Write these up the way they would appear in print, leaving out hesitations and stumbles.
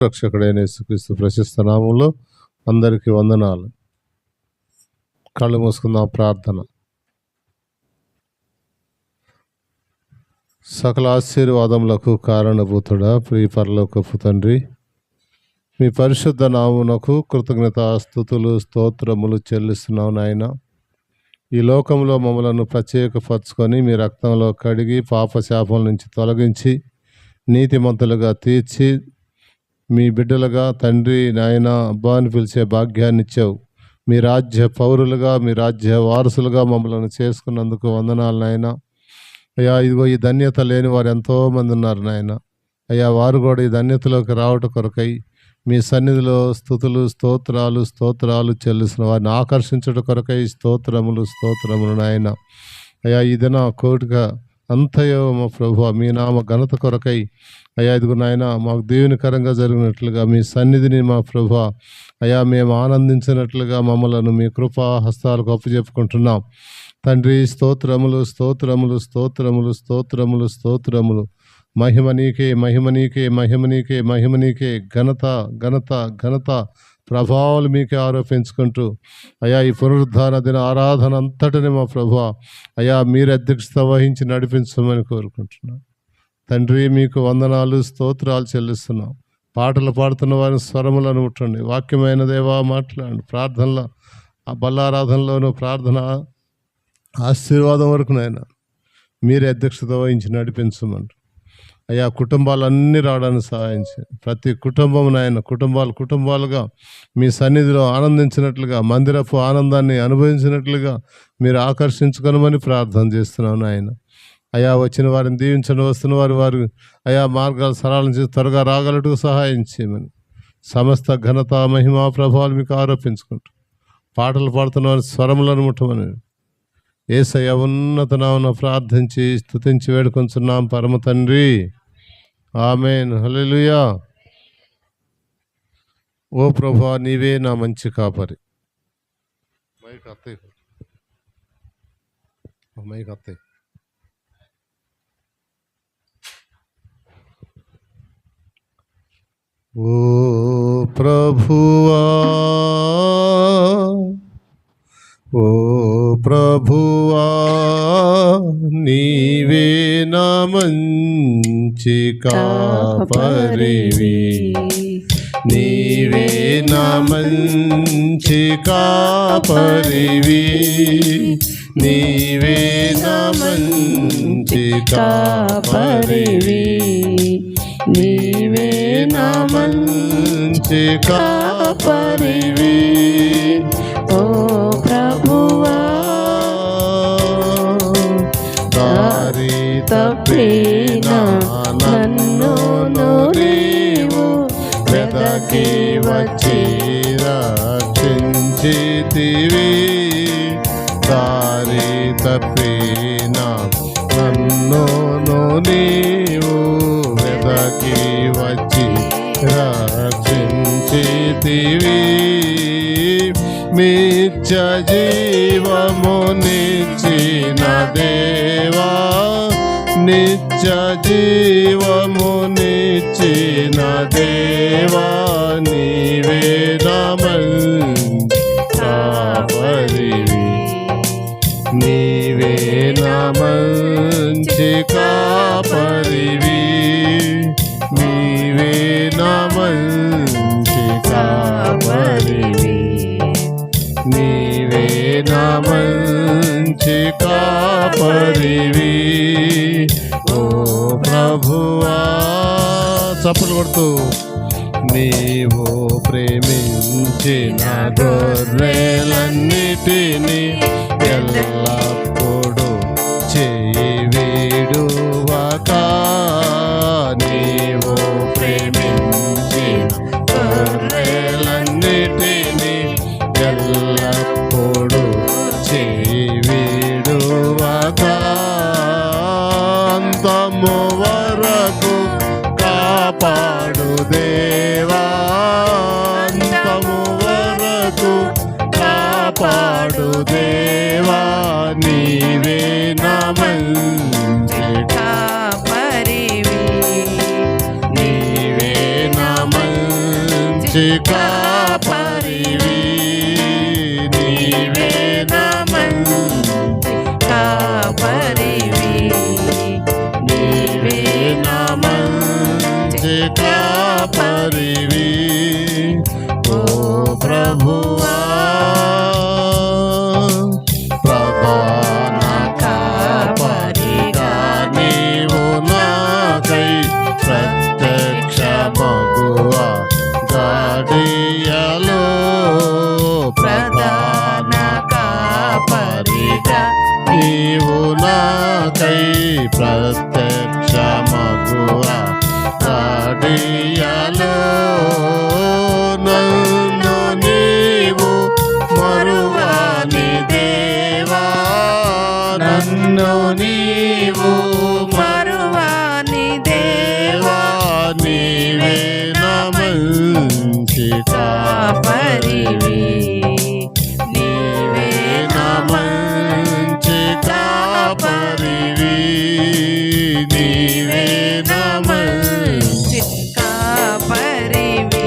రక్షకుడైన యేసుక్రీస్తు ప్రశస్త నామంలో అందరికీ వందనాలు. కళ్ళు మూసుకుందాం. ప్రార్థన. సకల ఆశీర్వాదములకు కారణభూతుడా, ప్రియ పరలోకపు తండ్రి, మీ పరిశుద్ధ నామమునకు కృతజ్ఞతాస్తుతులు స్తోత్రములు చెల్లిస్తున్నావు నాయన. ఈ లోకంలో మమ్మలను ప్రత్యేకపరచుకొని మీ రక్తంలో కడిగి పాపశాపం నుంచి తొలగించి నీతిమంతులుగా తీర్చి మీ బిడ్డలుగా తండ్రి నాయన అబ్బా అని పిలిచే భాగ్యాన్ని ఇచ్చావు. మీ రాజ్య పౌరులుగా, మీ రాజ్య వారసులుగా మమ్మల్ని చేసుకున్నందుకు వందనాలు నాయన. అయ్యా, ఇదిగో ఈ ధన్యత లేని వారు ఎంతోమంది ఉన్నారు నాయన. అయ్యా, వారు కూడా ఈ ధన్యతలోకి రావటం కొరకై మీ సన్నిధిలో స్తుతులు స్తోత్రాలు చెల్లిస్తున్న వారిని ఆకర్షించడం కొరకై స్తోత్రములు నాయన. అయ్యా, ఈ దిన కోటిగా అంతయో మా ప్రభు మీ నామ ఘనత కొరకై అయ్యా ఇదిగో నాయన మాకు దేవునికరంగా జరిగినట్లుగా మీ సన్నిధిని మా ప్రభు అయ్యా మేము ఆనందించినట్లుగా మమ్మలను మీ కృపా హస్తాలకు అప్పచెప్పుకుంటున్నాం తండ్రి. స్తోత్రములు. మహిమ నీకే ఘనత ప్రభావాలు మీకే ఆరోపించుకుంటూ అయ్యా ఈ పునరుద్ధాన దిన ఆరాధన అంతటిని మా ప్రభు అయ్యా మీరు అధ్యక్షత వహించి నడిపించమని కోరుకుంటున్నాం తండ్రి. మీకు వందనాలు స్తోత్రాలు చెల్లిస్తున్నాం. పాటలు పాడుతున్న వారిని స్వరములను ముట్టండి. వాక్యమైన దేవా మాట్లాడండి. ప్రార్థనలో ఆ బల్లారాధనలోనూ ప్రార్థన ఆశీర్వాదం వరకు నాయన మీరే అధ్యక్షత వహించి నడిపించమంటారు. అయ్యా, కుటుంబాలన్నీ రావడానికి సహాయం చేయండి. ప్రతి కుటుంబం నాయన కుటుంబాలుగా మీ సన్నిధిలో ఆనందించినట్లుగా, మందిరపు ఆనందాన్ని అనుభవించినట్లుగా మీరు ఆకర్షించుకొనమని ప్రార్థన చేస్తున్నాం నాయన. అయా, వచ్చిన వారిని దీవించండి. వస్తున్న వారు అయా మార్గాలు సరళం చేసి త్వరగా రాగలటకు సహాయం చేయమని సమస్త ఘనత మహిమా ప్రభావాలు మీకు ఆరోపించుకుంటూ పాటలు పాడుతున్న వారి స్వరములను ముట్టమని యేసయ్య ఉన్నత నామమున ప్రార్థించి స్తుతించి వేడుకొంచున్నాం పరమ తండ్రి. ఆమేన్. హల్లెలూయా. ఓ ప్రభువా, నీవే నా మంచి కాపరి. మైక్ అత్తయ్య. ఓ ప్రభువా నీవే నా మంచి కాపరివి, నీవే నా మంచి కాపరివి, నీవే నా మంచి కాపరివి, నీవే నా మంచి కాపరివి. ఓ ప్రభువా, దారి తప్పిన నన్ను నీవు వెదకి వచ్చి రక్షించితివి. దారి తప్పిన నన్ను నీవు వెదకి వచ్చి రక్షించితివి. నిత్య జీవమునిచ్చిన దేవా, నిత్య జీవమునిచ్చిన దేవా, నీవే నా మంచి కాపరివి, నీవే నా మంచి కాపరివి, నీవే నా మంచి కాపరివి, నీవే నా మంచి కాపరివి. ఓ ప్రభువా, చప్పట్లు కొడుతూ నీవు ప్రేమించిన గొర్రెలన్నిటినీ ఎల్లప్పుడూ చేయి వీడువక, నీవు ప్రేమించిన గొర్రెలన్నిటినీ ఎల్లప్పుడూ చేయి వీడువక, అంతము వరకు కాపాడు దేవా, అంతము వరకు కాపాడు దేవా, నీ మంచి కాపరివి నీవే నా మంచి కాపరివి నీవే నా మంచి కాపరివి ఓ ప్రభువా ప్రధాన కాపరిగా నీవు నాకై ప్రత్యక్ష మగువా గాడియలో ప్రధాన కాపరిగా నీవు నాకై ప్రత్యక్ష మగువా గాడియలో నన్ను నీవు మరువాని దేవా నన్ను నీవు మరువాని దేవా నీవే నా మంచి కాపరివి నీవే నా మంచి కాపరివి నీవే నా మంచి కాపరివి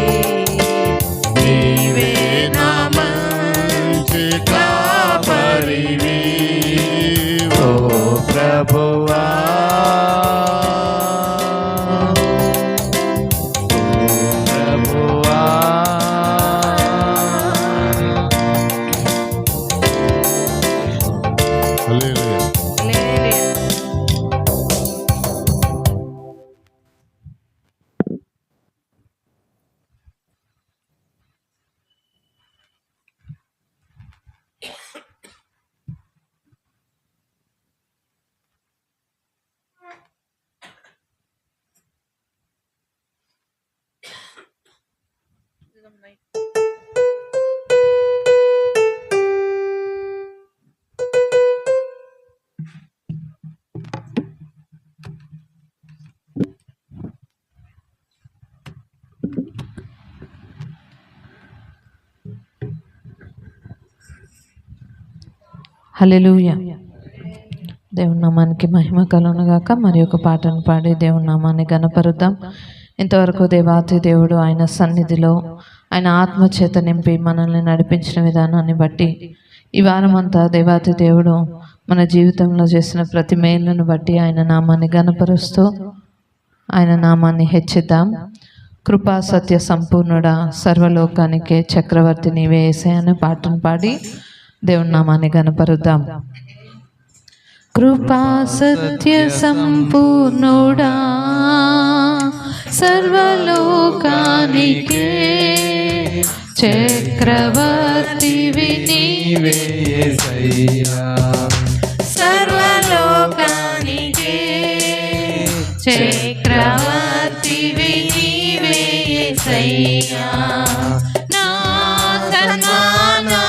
నీవే నా మంచి కాపరివి ఓ ప్రభువా ప్రభువా హల్లెలూయా. హల్లెలూయా. హల్లెలూయా. దేవుని నామానికి మహిమ కలుగునుగాక. మరి ఒక పాటను పాడి దేవుని నామాన్ని గణపరుద్దాం. ఇంతవరకు దేవాతి దేవుడు ఆయన సన్నిధిలో ఆయన ఆత్మ చేత నింపి మనల్ని నడిపించిన విధానాన్ని బట్టి ఈ వారం అంతా దేవాతి దేవుడు మన జీవితంలో చేసిన ప్రతి మేలును బట్టి ఆయన నామాన్ని గణపరుస్తూ ఆయన నామాన్ని హెచ్చిద్దాం. కృపా సత్య సంపూర్ణుడా సర్వలోకానికే చక్రవర్తి నీవే యేసయ్య అనే పాటను పాడి దేవుని నామాన్ని గణపరుద్దాం. కృపా సత్య సంపూర్ణుడా సర్వలోకానికే చక్రవర్తివి నీవే యేసయ్యా సర్వలోకానికే చక్రవర్తివి నీవే యేసయ్యా నా సన్మానానికే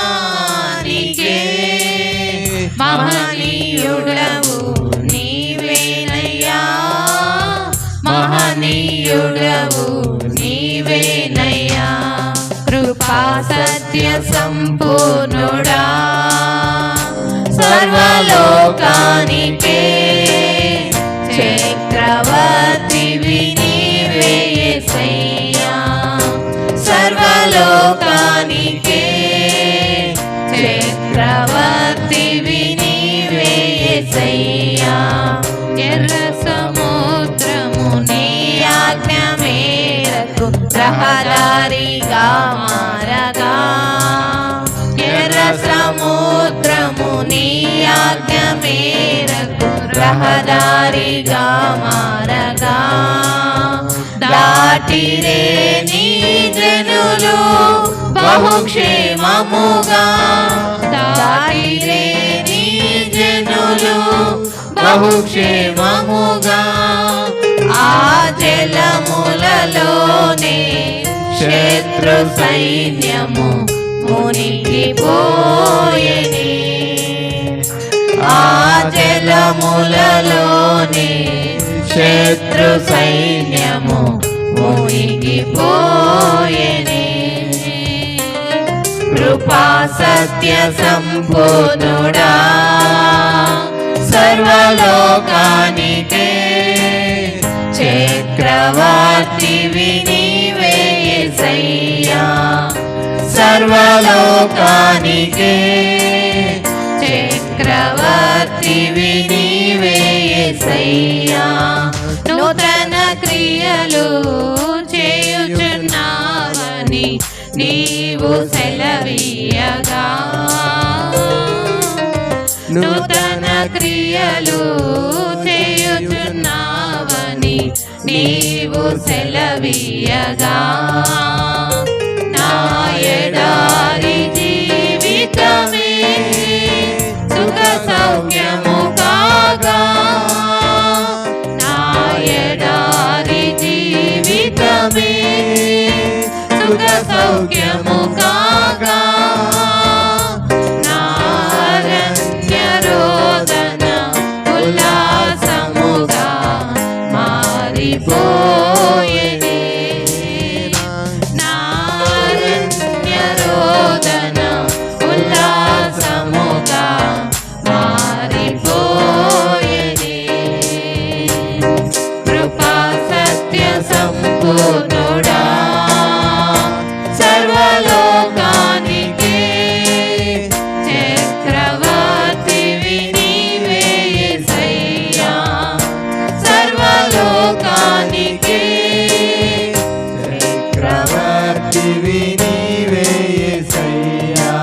మహనీయుడవు నీవేనయ్యా మహనీయుడవు నీవేనయ్యా కృపా సత్య సంపూర్ణుడా సర్వలోకానికే చక్రవర్తివి నీవే యేసయ్యా సర్వలోకానికే చక్రవర్తివి నీవే యేసయ్యా ఎర్ర సముద్రము నీ ఆజ్ఞ మేరకు రహదారిగా మారగా ఎర్ర సముద్రము నీ ఆజ్ఞ మేరకు రహదారిగా మారగా దాటిరే నీ జనులు బహుక్షేమముగా దాటిరే నీ జనులు బహుక్షేమముగా ఆ జలములలోనే శత్రు సైన్యము మునిగిపోయెనే ఆ జలములలోనే శత్రు సైన్యము మునిగిపోయెనే కృపా సత్య సంపూర్ణుడా సర్వలోకానికే చక్రవర్తివి నీవే యేసయ్యా సర్వలోకానికే చక్రవర్తివి నీవే యేసయ్యా. నూతన క్రియలు చేయుచున్నావని నీవు సెలవీయగా, నూతన క్రియలు చేయుచున్నావని నీవు సెలవీయగా, నా ఎడారి జీవితమే సుఖ సౌఖ్యము కాగా, నా ఎడారి జీవితమే సుఖ సౌఖ్యము కాగా, నా అరణ్య రోదన ఉల్లాసముగా మారిపోయేనే, నా అరణ్య రోదన ఉల్లాసముగా మారిపోయేనే. కృపా సత్య సంపూర్ణుడా సర్వలోకానికే చక్రవర్తివి నీవే యేసయ్యా. సర్వలోకానికే చక్రవర్తివి నీవే యేసయ్యా.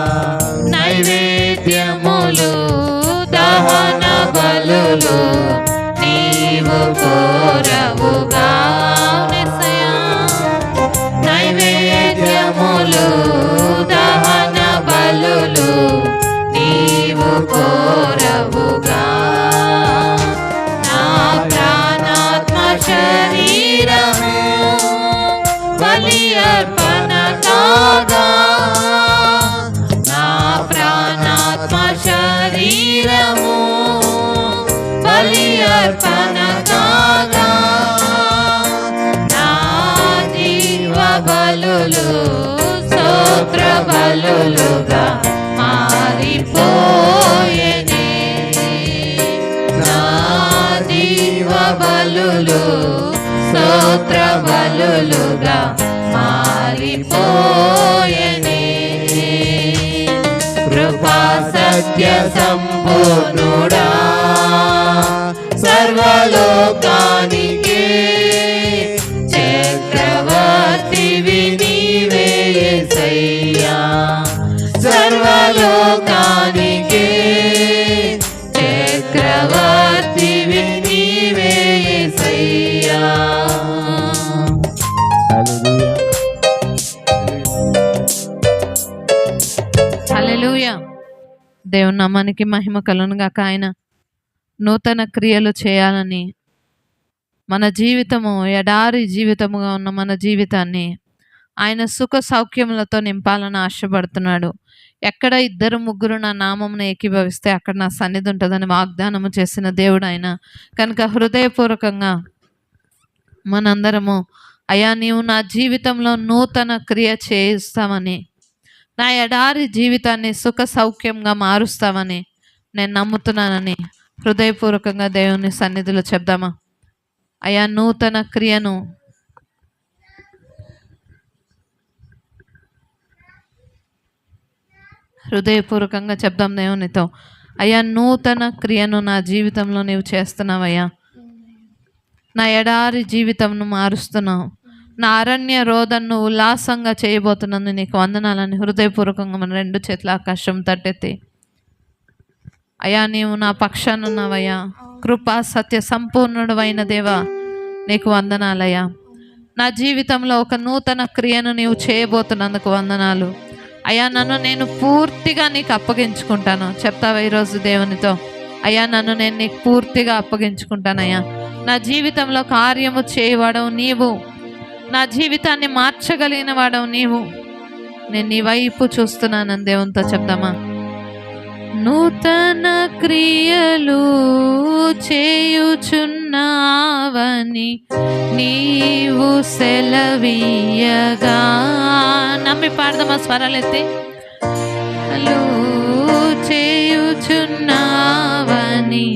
నైవేద్యములు దహన బలులు నీవు కోరవుగా యేసయ్యా. నైవేద్యములు దహన బలులు నీవు కోరవుగా, నా ప్రాణాత్మ శరీరము బలి అర్పణ కాగా, నా ప్రాణాత్మ శరీరము బలి అర్పణ కాగా, నా జీవ బలులు స్తోత్ర బలులుగా మారిపోయేనే, నా జీవ బలులు స్తోత్ర బలులుగా మారిపోయేనే. కృపా సత్య సంపూర్ణుడా సర్వలోకానికే చక్రవర్తివి నీవే యేసయ్యా. సర్వలోకానికే చక్రవర్తివి నీవే యేసయ్యా. హల్లెలూయా. దేవుని నామానికి మహిమ కలుగును గాక. ఆయన నూతన క్రియలు చేయాలని, మన జీవితము ఎడారి జీవితముగా ఉన్న మన జీవితాన్ని ఆయన సుఖ సౌఖ్యములతో నింపాలని ఆశపడుతున్నాడు. ఎక్కడ 2-3 నా నామమును ఏకీభవిస్తే అక్కడ నా సన్నిధి ఉంటుందని వాగ్దానము చేసిన దేవుడు ఆయన. కనుక హృదయపూర్వకంగా మనందరము, అయ్యా నీవు నా జీవితంలో నూతన క్రియ చేయిస్తామని, నా ఎడారి జీవితాన్ని సుఖ సౌఖ్యంగా మారుస్తామని నేను నమ్ముతున్నానని హృదయపూర్వకంగా దేవుని సన్నిధిలో చెప్దామా? అయ్యా నూతన క్రియను హృదయపూర్వకంగా చెప్దాం దేవునితో. అయ్యా నూతన క్రియను నా జీవితంలో నీవు చేస్తున్నావయ్యా. నా ఎడారి జీవితంను మారుస్తున్నావు. నా అరణ్య రోదన్ను ఉల్లాసంగా చేయబోతున్నాను. నీకు వందనాలని హృదయపూర్వకంగా మన 2 చేతుల ఆకాశం తట్టెత్తి, అయ్యా నీవు నా పక్షాన ఉన్నావయ్యా. కృపా సత్య సంపూర్ణుడు అయిన దేవా నీకు వందనాలయ్యా. నా జీవితంలో ఒక నూతన క్రియను నీవు చేయబోతున్నందుకు వందనాలు అయ్యా. నన్ను నేను పూర్తిగా నీకు అప్పగించుకుంటాను. చెప్తావా ఈరోజు దేవునితో? అయ్యా నన్ను నేను నీకు పూర్తిగా అప్పగించుకుంటానయ్యా. నా జీవితంలో కార్యము చేయవాడవు నీవు, నా జీవితాన్ని మార్చగలిగిన వాడవు నీవు. నేను నీ వైపు చూస్తున్నానని దేవునితో చెప్దామా? నూతన క్రియలు చేయుచున్నావని నీవు సెలవీయగా. నమ్మి పాడదామా స్వరాలెత్తి? చేయుచున్నావని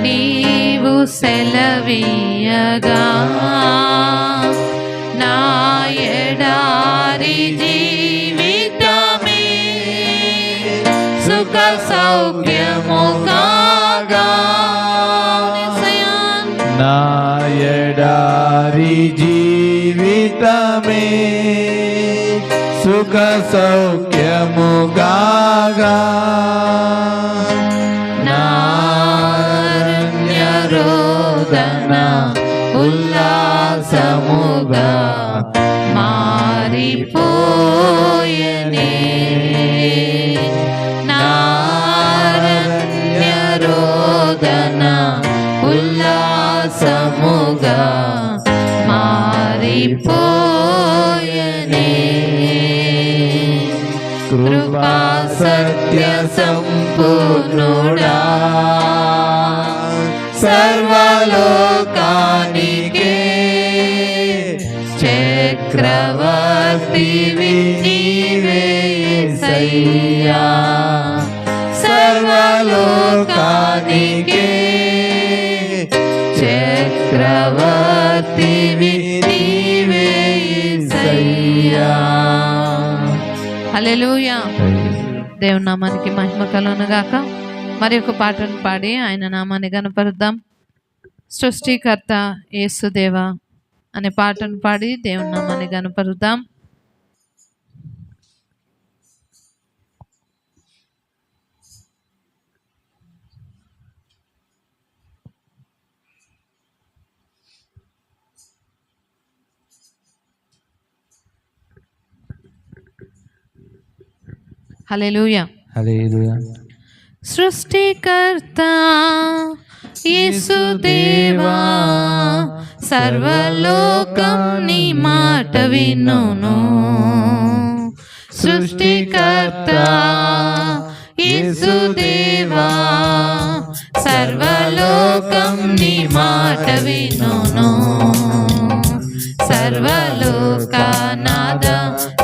నీవు సెలవీయగా, నా ఎడారి జీవితం సౌఖ్యము కాగా నా ఎడారి జీవితమే సుఖ సౌఖ్యము గాగా నారణ్యరోదన ఉల్లాసముగా మారిపోయనే నారణ్యరోదన ఉల్లాసముగా మారిపోయనే కృపా సత్య సంపూర్ణుడా సర్వలోకానికే చక్రవర్తివి నీవే యేసయ్యా సర్వలోకానికే చక్రవర్తివి నీవే యేసయ్యా. హల్లెలూయా. దేవుని నామానికి మహిమ కలుగును గాక. మరి ఒక పాటను పాడి ఆయన నామాన్ని గణపరుద్దాం. సృష్టికర్త యేసుదేవా అనే పాటను పాడి దేవుని నామాన్ని గణపరుద్దాం. హల్లెలూయా. హల్లెలూయా. సృష్టికర్త యేసుదేవా సర్వలోకం నీ మాట వినును. సృష్టికర్త యేసుదేవా సర్వలోకం నీ మాట వినును. సర్వలోకనాథ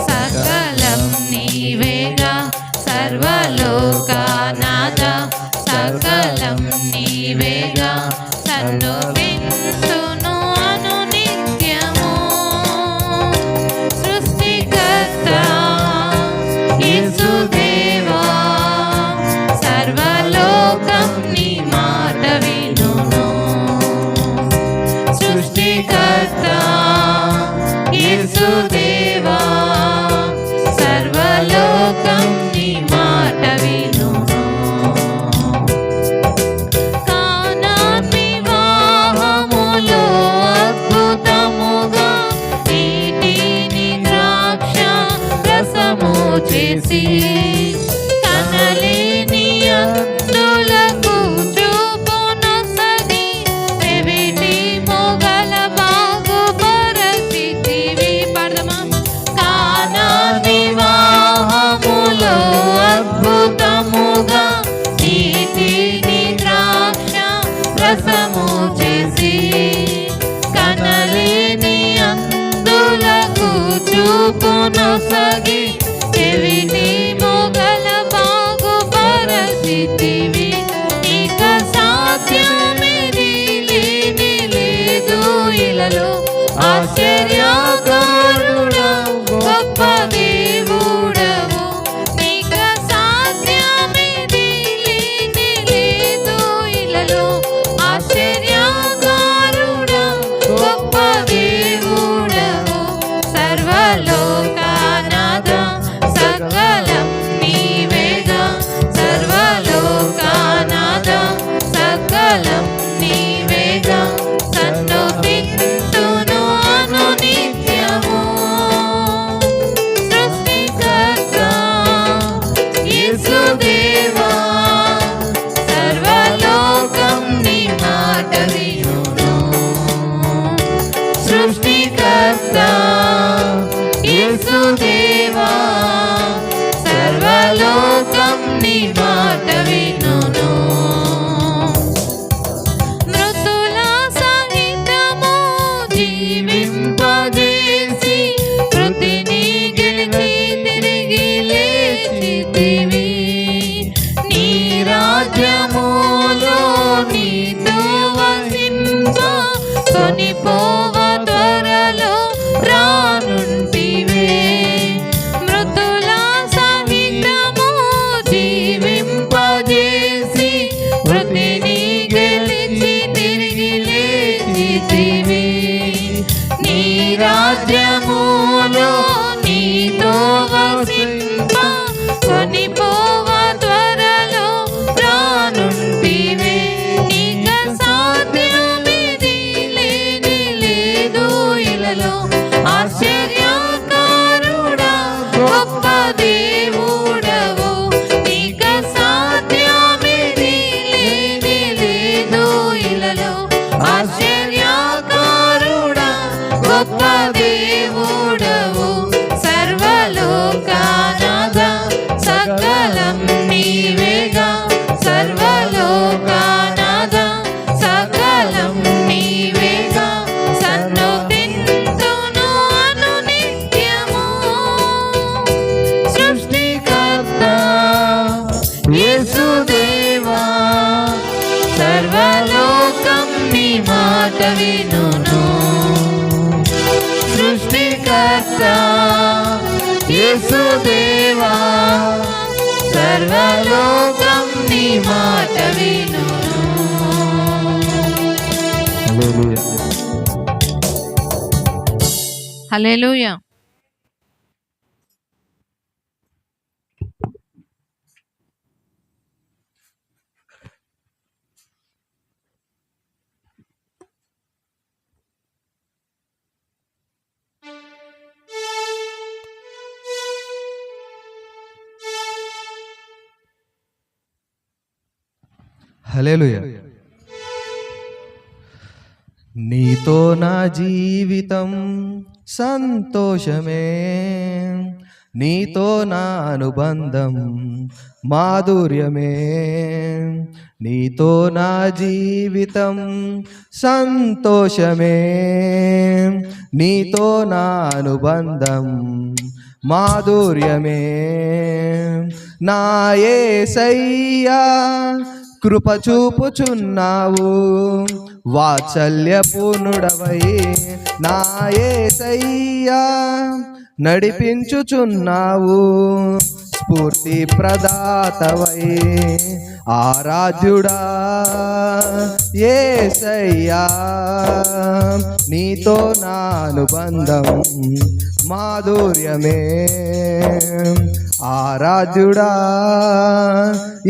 సకలం నీవేగా సర్వలోకనాథ సకలం నీవేగా సన్ను వింటును అను నిత్యము. సృష్టికర్త యేసుదేవా సర్వలోకం నీ మాట వినును. సృష్టికర్త యేసుదేవా సర్వలోకం నీ మాట వినును. కానా వివాహములో అద్భుతముగా నీటిని ద్రాక్ష రసము చేసి కనలేని అందులకు చూపునొసగి చెవిటి మొగల బాగుపరచితివి. పడదమా. కానా వివాహములో అద్భుతముగా నీటిని ద్రాక్ష రసము చేసి కనలేని అందులకు చూపునొసగి చెవిటి మొగల బాగుపరచితివి. ఇక సాధ్యమేది లేని లేదు ఇలలో ఆశ్చర్యకరుడవు గొప్ప దేవుడవు. ఇక సాధ్యమేది లేని లేదు ఇలలో ఆశ్చర్యకరుడవు గొప్ప దేవుడవు. సర్వలోకనాథ సకలం నీవేగా సర్వలోకనాథ సకలం నీవేగా సన్ను వింటును అను నిత్యము. సృష్టికర్త యేసుదేవా సర్వలోకం నీ మాట వినును. సృష్టికర్త యేసుదేవా సర్వలోకం నీ మాట వినును. మృతుల సహితము జీవింపజేసి కృతిని గెలిచి తిరిగి లేచితివి. నీ రాజ్యములో నీతో వసింప కొనిపోవ త్వరలో రానుంటివే. మృతుల సహితము జీవింప వినును. సృష్టికర్త యేసుదేవా సర్వలోకం నీ మాట వినును. హల్లెలూయా. హల్లెలూయా. నీతో నా జీవితం సంతోషమే, నీతో నా అనుబంధం మాధుర్యమే. నీతో నా జీవితం సంతోషమే, నీతో నా అనుబంధం మాధుర్యమే. నా యేసయ్యా కృప చూపుచున్నావు, వాత్సల్యపూర్ణుడవై నా యేసయ్యా నడిపించుచున్నావు. స్ఫూర్తి ప్రదాతవై ఆరాధ్యుడా యేసయ్యా, నీతో నా అనుబంధం మాధుర్యమే. ఆరాధ్యుడా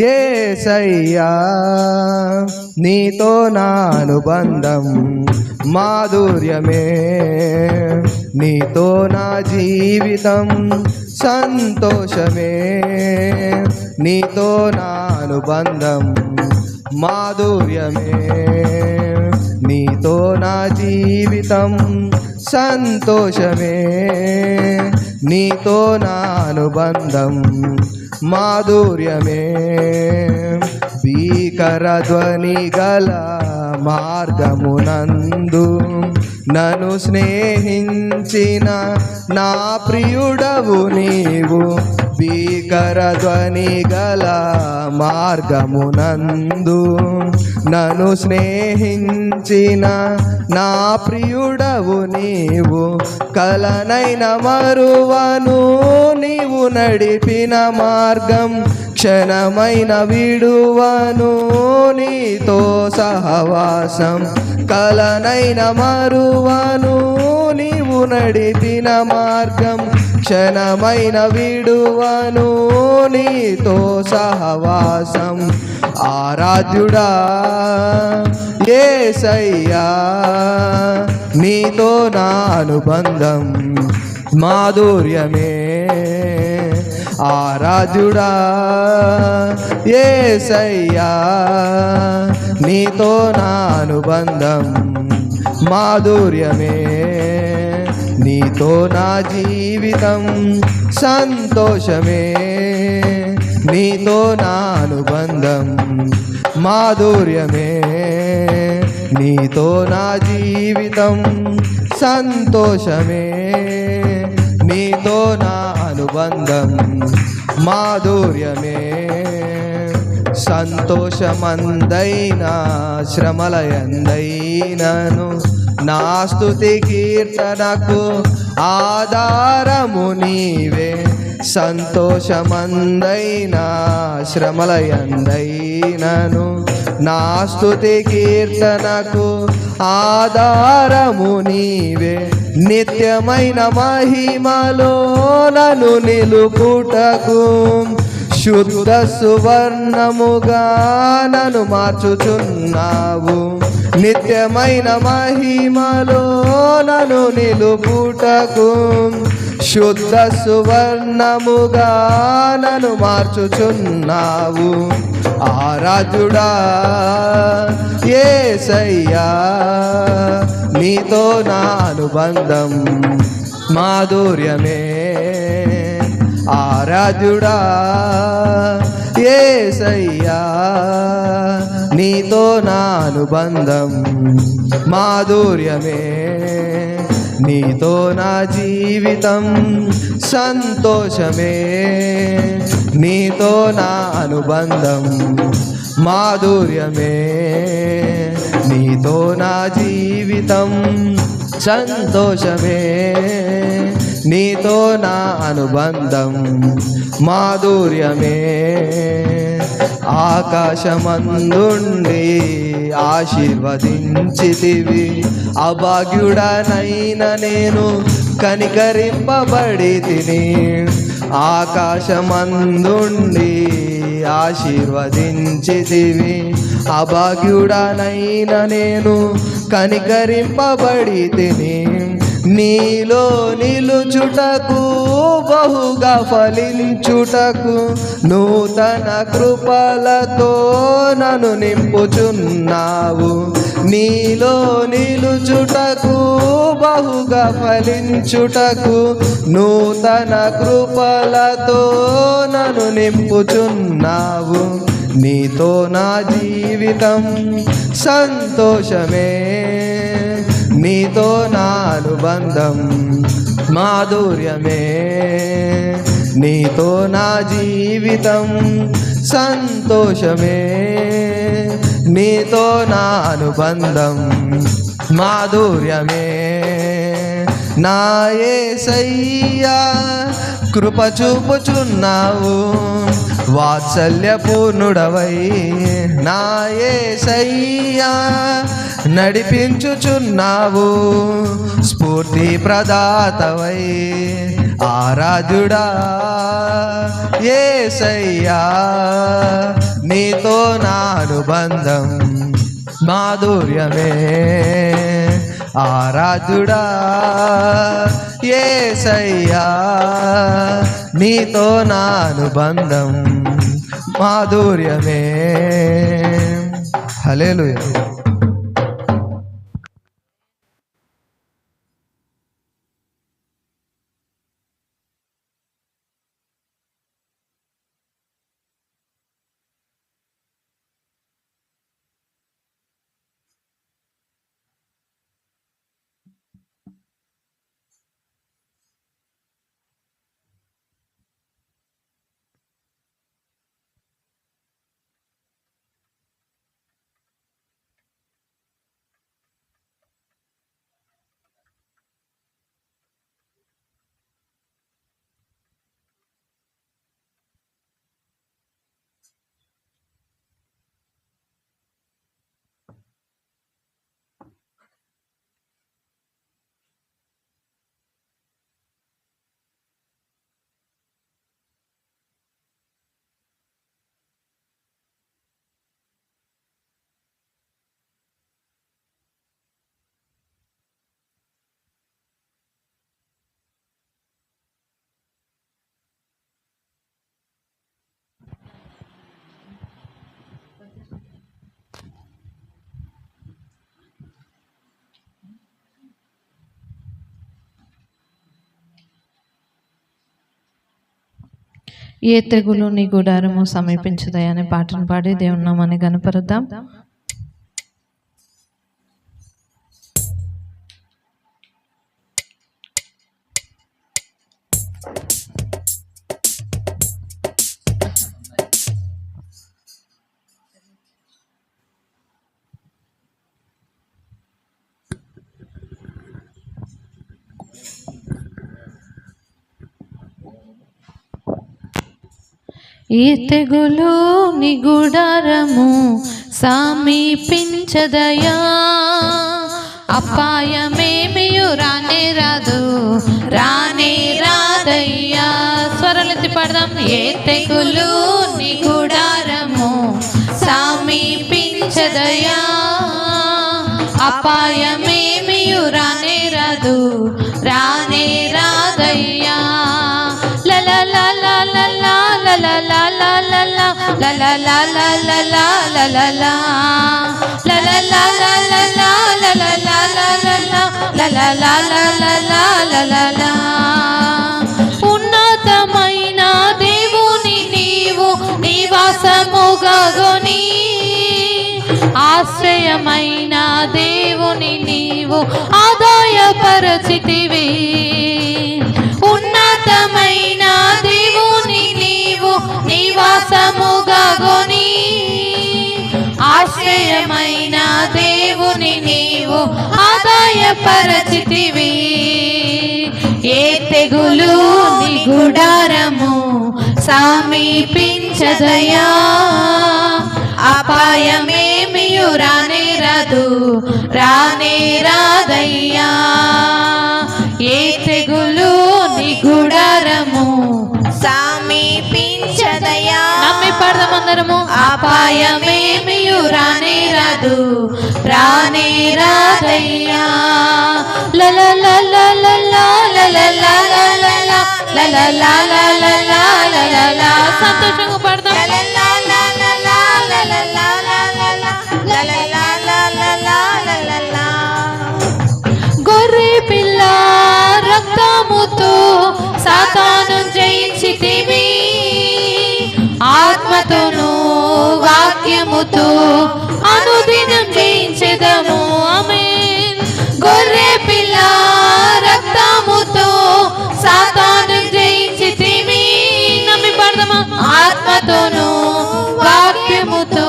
యేసయ్యా, నీతో నా అనుబంధం మాధుర్యమే. నీతో నా జీవితం సంతోషమే, నీతో నా అనుబంధం మాధుర్యమే. నీతో నా జీవితం సంతోషమే, నీతో నా అనుబంధం మాధుర్యమే. భీకర ధ్వని గల మార్గమునందు నన్ను స్నేహించిన నా ప్రియుడవు నీవు. భీకర ధ్వని గల మార్గమునందు నన్ను స్నేహించిన నా ప్రియుడవు నీవు. కలనైన మరువను నీవు నడిపిన మార్గం, క్షణమైన విడువను నీతో సహవాసం. కలనైన మరువను నీవు నడిపిన మార్గం, క్షణమైన విడువను నీతో సహవాసం. ఆరాధ్యుడా యేసయ్యా, నీతో నా అనుబంధం మాధుర్యమే. ఆరాధ్యుడా యేసయ్యా, నీతో నా అనుబంధం మాధుర్యమే. నీతో నా జీవితం సంతోషమే, నీతో నా అనుబంధం మాధుర్యమే. నీతో నా జీవితం సంతోషమే, నీతో నా అనుబంధం మాధుర్యమే. సంతోషమందైనా శ్రమలయందైనను నా స్తుతి కీర్తనకు ఆధారము నీవే. సంతోషమందైనా శ్రమలయందైనను నా స్తుతి కీర్తనకు ఆధారము నీవే. నిత్యమైన మహిమలో నన్ను నిలుపుటకు శుద్ధ సువర్ణముగా నన్ను మార్చుచున్నావు. నిత్యమైన మహిమలో నన్ను నిలుపుటకు శుద్ధ సువర్ణముగా నన్ను మార్చుచున్నావు. ఆరాధ్యుడా యేసయ్యా, నీతో నా అనుబంధం మాధుర్యమే. ఆరాధ్యుడా యేసయ్యా, నీతో నా అనుబంధం మాధుర్యమే. నీతో నా జీవితం సంతోషమే, నీతో నా అనుబంధం మాధుర్యమే. నీతో నా జీవితం సంతోషమే, నీతో నా అనుబంధం మాధుర్యమే. ఆకాశమందుండి ఆశీర్వదించితివి, అభాగ్యుడనైన నేను కనికరింపబడి తిని. ఆకాశమందుండి ఆశీర్వదించితివి, అభాగ్యుడనైన నేను కనికరింపబడి తిని. నీలో నిలుచుటకు బహుగా ఫలించుటకు నూతన కృపలతో నన్ను నింపుచున్నావు. నీలో నిలుచుటకు బహుగా ఫలించుటకు నూతన కృపలతో నన్ను నింపుచున్నావు. నీతో నా జీవితం సంతోషమే, నీతో నా అనుబంధం మాధుర్యమే. నీతో నా జీవితం సంతోషమే, నీతో నా అనుబంధం మాధుర్యమే. నా యేసయ్యా కృప చూపుచున్నావు, వాత్సల్యపూర్ణుడవై. నా యేసయ్యా నడిపించుచున్నావు, స్ఫూర్తి ప్రదాతవై. ఆరాధ్యుడా యేసయ్యా, నీతో నా అనుబంధం మాధుర్యమే. ఆరాధ్యుడా యేసయ్యా, నీతో నా అనుబంధం మాధుర్యమే. హల్లెలూయా. ఏ తెగులు నీ గుడారము సమీపించదయా అనే పాటను పాడి దేవుని నామాన్ని గణపరుద్దాం. ఈ తెగులు నీ గుడారము సమీపించదయా, అపాయమేమియు రానే రాదు, రానే రాదయ్యా. స్వరాలెత్తి పాడదాం. ఏ తెగులు నీ గుడారము సమీపించదయా, అపాయమేమియు రానే రాదు, రానే రాదయ్యా. ఉన్నతమైన దేవుని నీవు నివాసముగని, ఆశ్రయమైన దేవుని నీవు ఆదాయపరచితివి. ఉన్నతమైన దేవుని నీవు నివాసముగని, ఆశ్రయమైన దేవుని నీవు ఆదాయపరచితివి. ఏ తెగులు నీ గుడారము సమీపించదయా, అపాయమేమియు రానే రాదు, రానే రాదయ్యా. ఏ తెగులు నీ గుడారము సమీపించదయా. నమ్మి పాడదామందరము. అపాయమేమియు రానే రాదు, రానే రాదయ్యా. సంతోషంగా పడదాం. గొర్రె పిల్ల రక్తముతో సాతాను జయించితివి, ఆత్మతోను వాక్యముతో అనుదినం జయించెదము. ఆమేన్. గొర్రె పిల్ల రక్తముతో సాతాను జయించితివి. నమ్మి పడదామా. ఆత్మతోను వాక్యముతో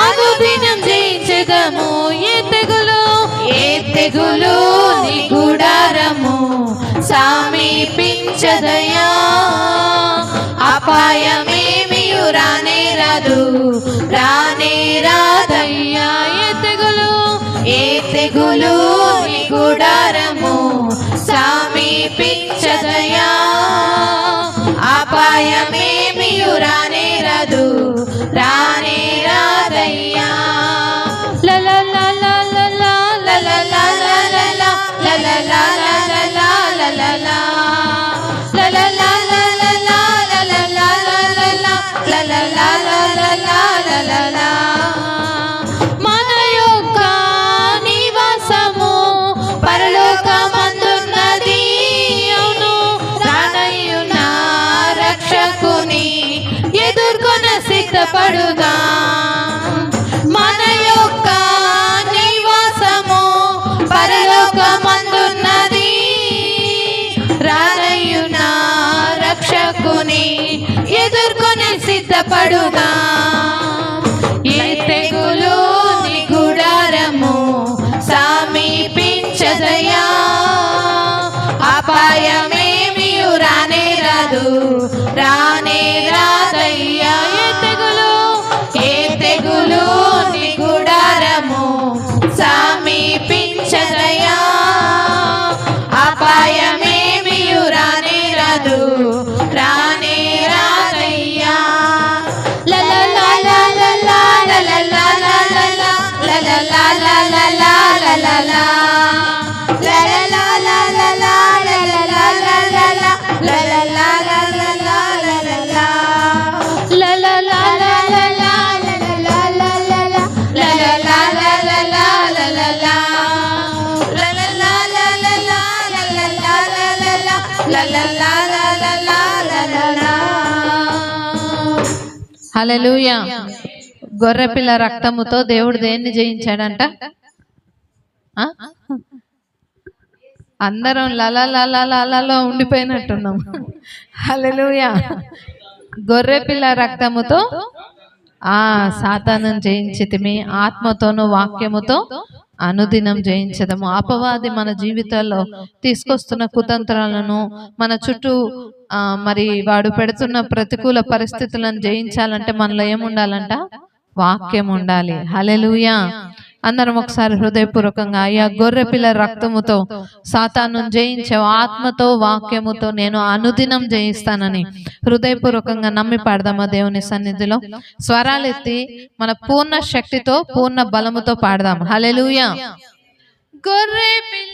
అనుదినం జయించెదము. ఏ తెగులు నీ గుడారము సమీపించదయా, అపాయమేమియు రానే రాదు, రానే రాదయ్యా. ఏ తెగులు నీ గుడారము సమీపించదయా, అపాయమేమియు రానే రాదు, రానే రాదయ్యా. మన యొక్క నివాసము పరలోకమందున్నది. అవును, రానయ్యున్న రక్షకుని ఎదుర్కొన సిద్ధపడుగా. మన యొక్క నివాసము పరలోకమందున్నది, రానయ్యున్న రక్షకుని ఎదుర్కొని సిద్ధపడుగా. ఏ తెగులు నీ గుడారము సమీపించదయా, అపాయమేమియు రానే రాదు, రానే రాదయ్యా. ఏ తెగులు నీ గుడారము సమీపించదయా, అపాయమేమియు రానే రాదు, రానే రాదయ్యా. హల్లెలూయా. గొర్రెపిల్ల రక్తముతో దేవుడు దేన్ని జయించాడంట? అందరం లలలో ఉండిపోయినట్టున్నాం. హల్లెలూయా. గొర్రెపిల్ల రక్తముతో సాతాను జయించితిమి, ఆత్మతోను వాక్యముతో అనుదినం జయించదము. అపవాది మన జీవితాల్లో తీసుకొస్తున్న కుతంత్రాలను, మన చుట్టూ మరి వాడు పెడుతున్న ప్రతికూల పరిస్థితులను జయించాలంటే మనలో ఏముండాలంట? వాక్యం ఉండాలి. హల్లెలూయా. అందరం ఒకసారి హృదయపూర్వకంగా, అయ్యా గొర్రెపిల్ల రక్తముతో సాతాను జయించావు, ఆత్మతో వాక్యముతో నేను అనుదినం జయిస్తానని హృదయపూర్వకంగా నమ్మి పాడదామా దేవుని సన్నిధిలో? స్వరాలెత్తి మన పూర్ణ శక్తితో పూర్ణ బలముతో పాడదాం. హల్లెలూయా. గొర్రెపిల్ల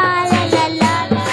లా లా లా లా లా.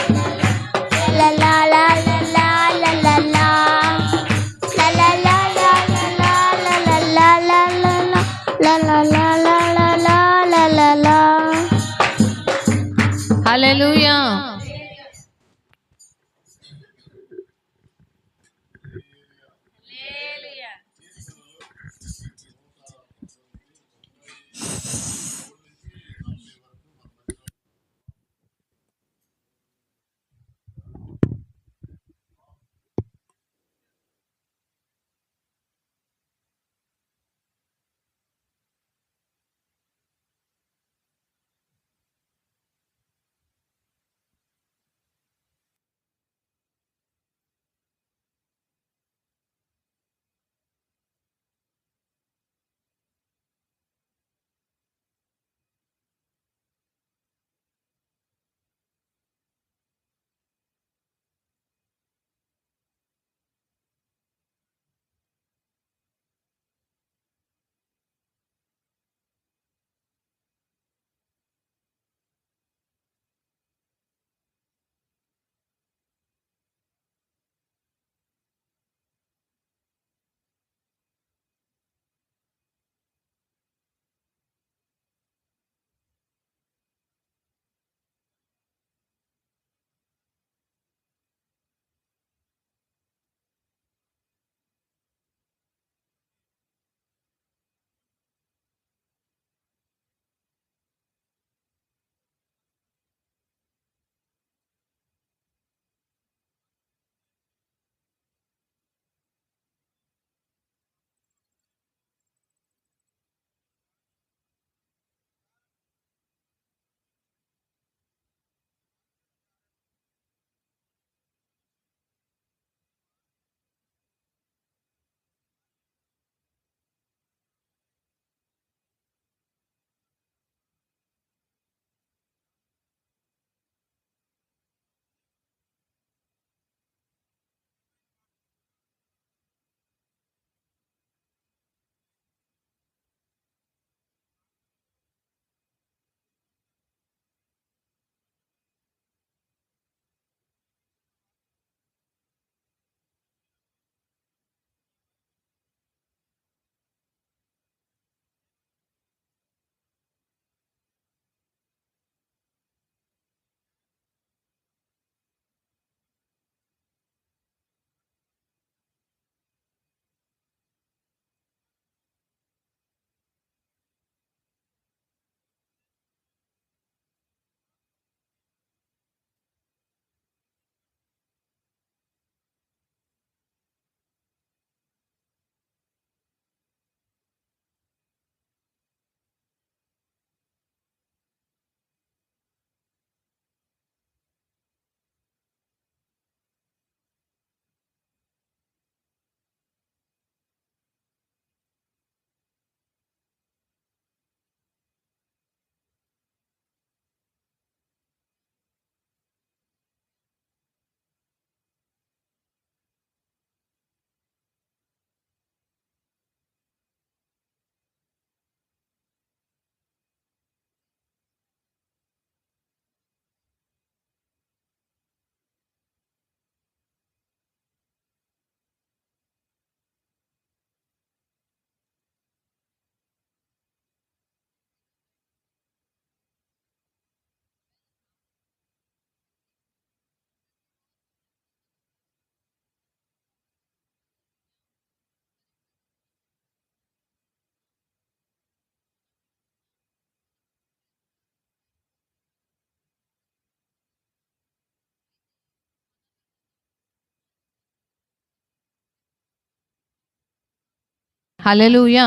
హల్లెలూయా.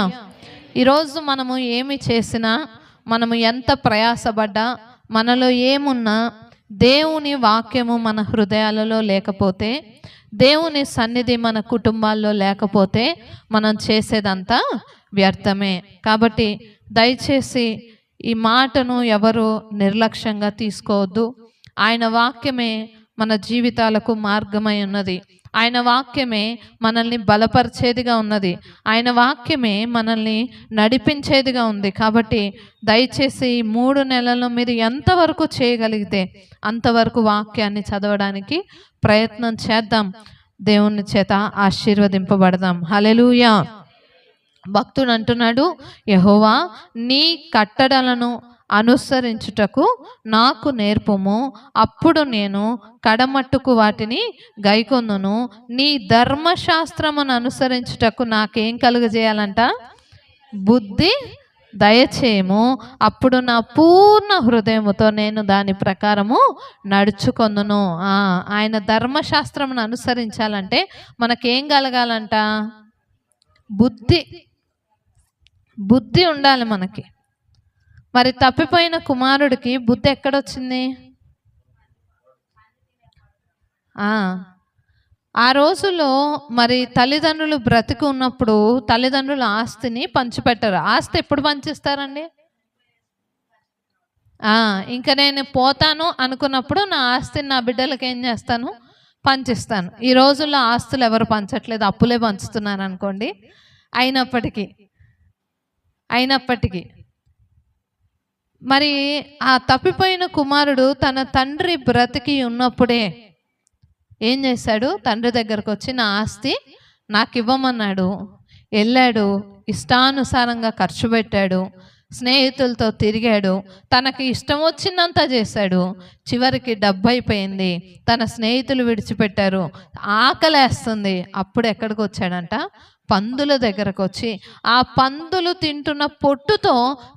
ఈరోజు మనము ఏమి చేసినా, మనము ఎంత ప్రయాసపడ్డా, మనలో ఏమున్నా, దేవుని వాక్యము మన హృదయాలలో లేకపోతే, దేవుని సన్నిధి మన కుటుంబాల్లో లేకపోతే మనం చేసేదంతా వ్యర్థమే. కాబట్టి దయచేసి ఈ మాటను ఎవరు నిర్లక్ష్యంగా తీసుకోవద్దు. ఆయన వాక్యమే మన జీవితాలకు మార్గమై ఉన్నది. ఆయన వాక్యమే మనల్ని బలపరిచేదిగా ఉన్నది. ఆయన వాక్యమే మనల్ని నడిపించేదిగా ఉంది. కాబట్టి దయచేసి ఈ 3 నెలల్లో మీరు ఎంతవరకు చేయగలిగితే అంతవరకు వాక్యాన్ని చదవడానికి ప్రయత్నం చేద్దాం. దేవుని చేత ఆశీర్వదింపబడదాం. హల్లెలూయా. భక్తుడు అంటున్నాడు, యెహోవా నీ కట్టడలను అనుసరించుటకు నాకు నేర్పుము, అప్పుడు నేను కడమట్టుకు వాటిని గైకొందును. నీ ధర్మశాస్త్రమును అనుసరించుటకు నాకేం కలుగజేయాలంట? బుద్ధి దయచేయము, అప్పుడు నా పూర్ణ హృదయముతో నేను దాని ప్రకారము నడుచుకొందును. ఆయన ధర్మశాస్త్రమును అనుసరించాలంటే మనకేం కలగాలంట? బుద్ధి ఉండాలి మనకి. మరి తప్పిపోయిన కుమారుడికి బుద్ధి ఎక్కడొచ్చింది? ఆ రోజుల్లో మరి తల్లిదండ్రులు బ్రతికి ఉన్నప్పుడు తల్లిదండ్రుల ఆస్తిని పంచిపెట్టారు. ఆస్తి ఎప్పుడు పంచిస్తారండి? ఇంకా నేను పోతాను అనుకున్నప్పుడు నా ఆస్తిని నా బిడ్డలకి ఏం చేస్తాను? పంచిస్తాను. ఈ రోజుల్లో ఆస్తులు ఎవరు పంచట్లేదు, అప్పులే పంచుతున్నారు అనుకోండి. అయినప్పటికీ మరి ఆ తప్పిపోయిన కుమారుడు తన తండ్రి బ్రతికి ఉన్నప్పుడే ఏం చేశాడు? తండ్రి దగ్గరకు వచ్చి నా ఆస్తి నాకు ఇవ్వమన్నాడు. వెళ్ళాడు, ఇష్టానుసారంగా ఖర్చు పెట్టాడు, స్నేహితులతో తిరిగాడు, తనకి ఇష్టం వచ్చిందంత చేశాడు. చివరికి డబ్బు అయిపోయింది, తన స్నేహితులు విడిచిపెట్టారు, ఆకలేస్తుంది. అప్పుడు ఎక్కడికి వచ్చాడంట? పందుల దగ్గరకు వచ్చి ఆ పందులు తింటున్న పొట్టుతో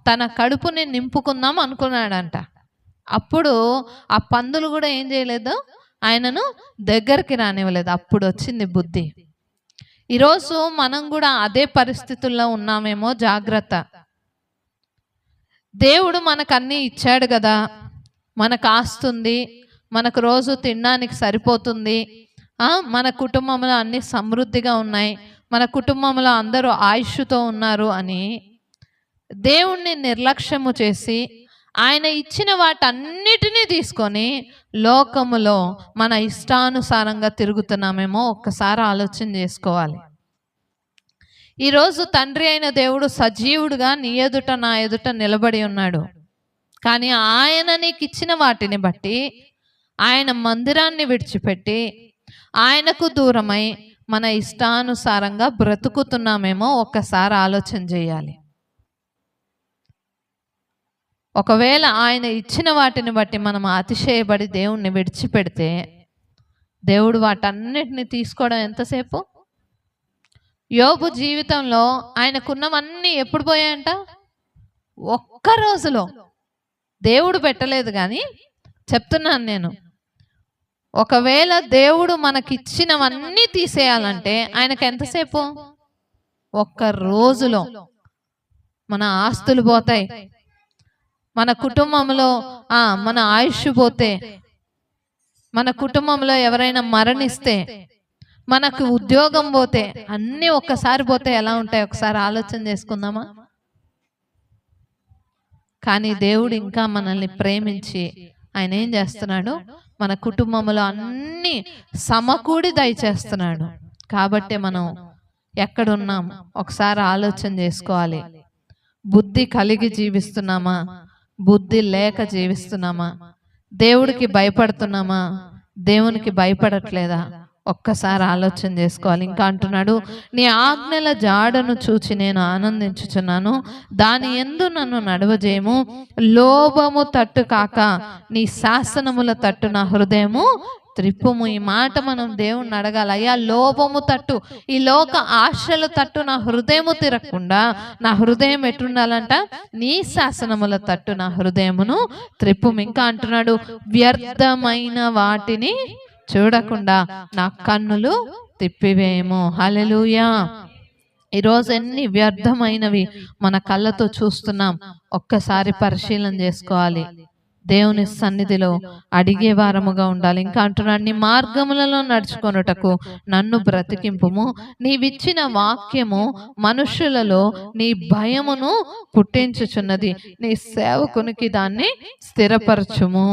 తన కడుపుని నింపుకుందాం అనుకున్నాడంట. అప్పుడు ఆ పందులు కూడా ఏం చేయలేదు? ఆయనను దగ్గరికి రానివ్వలేదు. అప్పుడు వచ్చింది బుద్ధి. ఈరోజు మనం కూడా అదే పరిస్థితుల్లో ఉన్నామేమో, జాగ్రత్త. దేవుడు మనకు అన్నీ ఇచ్చాడు కదా, మనకు ఆస్తుంది, మనకు రోజు తినడానికి సరిపోతుంది, మన కుటుంబంలో అన్నీ సమృద్ధిగా ఉన్నాయి, మన కుటుంబంలో అందరూ ఆయుష్తో ఉన్నారు అని దేవుణ్ణి నిర్లక్ష్యము చేసి ఆయన ఇచ్చిన వాటన్నిటినీ తీసుకొని లోకములో మన ఇష్టానుసారంగా తిరుగుతున్నామేమో ఒక్కసారి ఆలోచన చేసుకోవాలి. ఈరోజు తండ్రి అయిన దేవుడు సజీవుడుగా నీ ఎదుట నా ఎదుట నిలబడి ఉన్నాడు. కానీ ఆయన నీకు ఇచ్చిన వాటిని బట్టి ఆయన మందిరాన్ని విడిచిపెట్టి ఆయనకు దూరమై మన ఇష్టానుసారంగా బ్రతుకుతున్నామేమో ఒక్కసారి ఆలోచన చేయాలి. ఒకవేళ ఆయన ఇచ్చిన వాటిని బట్టి మనం అతిశయపడి దేవుణ్ణి విడిచిపెడితే దేవుడు వాటన్నిటిని తీసుకోవడం ఎంతసేపు? యోబు జీవితంలో ఆయనకున్నవన్నీ ఎప్పుడు పోయాయంట? ఒక్క రోజులో. దేవుడు పెట్టలేదు, కానీ చెప్తున్నాను నేను, ఒకవేళ దేవుడు మనకిచ్చినవన్నీ తీసేయాలంటే ఆయనకు ఎంతసేపు? ఒక్క రోజులో. మన ఆస్తులు పోతాయి, మన కుటుంబంలో మన ఆయుష్ పోతే, మన కుటుంబంలో ఎవరైనా మరణిస్తే, మనకు ఉద్యోగం పోతే, అన్నీ ఒక్కసారి పోతే ఎలా ఉంటాయి? ఒకసారి ఆలోచన చేసుకుందామా? కానీ దేవుడు ఇంకా మనల్ని ప్రేమించి ఆయన ఏం చేస్తున్నాడు? మన కుటుంబంలో అన్నీ సమకూడి దయచేస్తున్నాడు. కాబట్టి మనం ఎక్కడున్నాం ఒకసారి ఆలోచన చేసుకోవాలి. బుద్ధి కలిగి జీవిస్తున్నామా? బుద్ధి లేక జీవిస్తున్నామా? దేవుడికి భయపడుతున్నామా? దేవునికి భయపడట్లేదా? ఒక్కసారి ఆలోచన చేసుకోవాలి. ఇంకా అంటున్నాడు, నీ ఆజ్ఞల జాడను చూచి నేను ఆనందించుచున్నాను, దాని యందు నన్ను నడవజేయము. లోభము తట్టు కాక నీ శాసనముల తట్టు నా హృదయము త్రిప్పుము. ఈ మాట మనం దేవుణ్ణి అడగాలి. అయ్యా, లోభము తట్టు, ఈ లోక ఆశల తట్టు నా హృదయము తిరగకుండా నా హృదయం ఎట్టుండాలంట? నీ శాసనముల తట్టు నా హృదయమును త్రిప్పుము. ఇంకా అంటున్నాడు, వ్యర్థమైన వాటిని చూడకుండా నా కన్నులు తిప్పివేయము. హల్లెలూయా. ఈరోజు ఎన్ని వ్యర్థమైనవి మన కళ్ళతో చూస్తున్నాం, ఒక్కసారి పరిశీలన చేసుకోవాలి. దేవుని సన్నిధిలో అడిగే వారముగా ఉండాలి. ఇంకా అంటున్నాడు, నీ మార్గములలో నడుచుకొనుటకు నన్ను బ్రతికింపుము, నీవిచ్చిన వాక్యము మనుషులలో నీ భయమును పుట్టించుచున్నది, నీ సేవకునికి దాన్ని స్థిరపరచుము.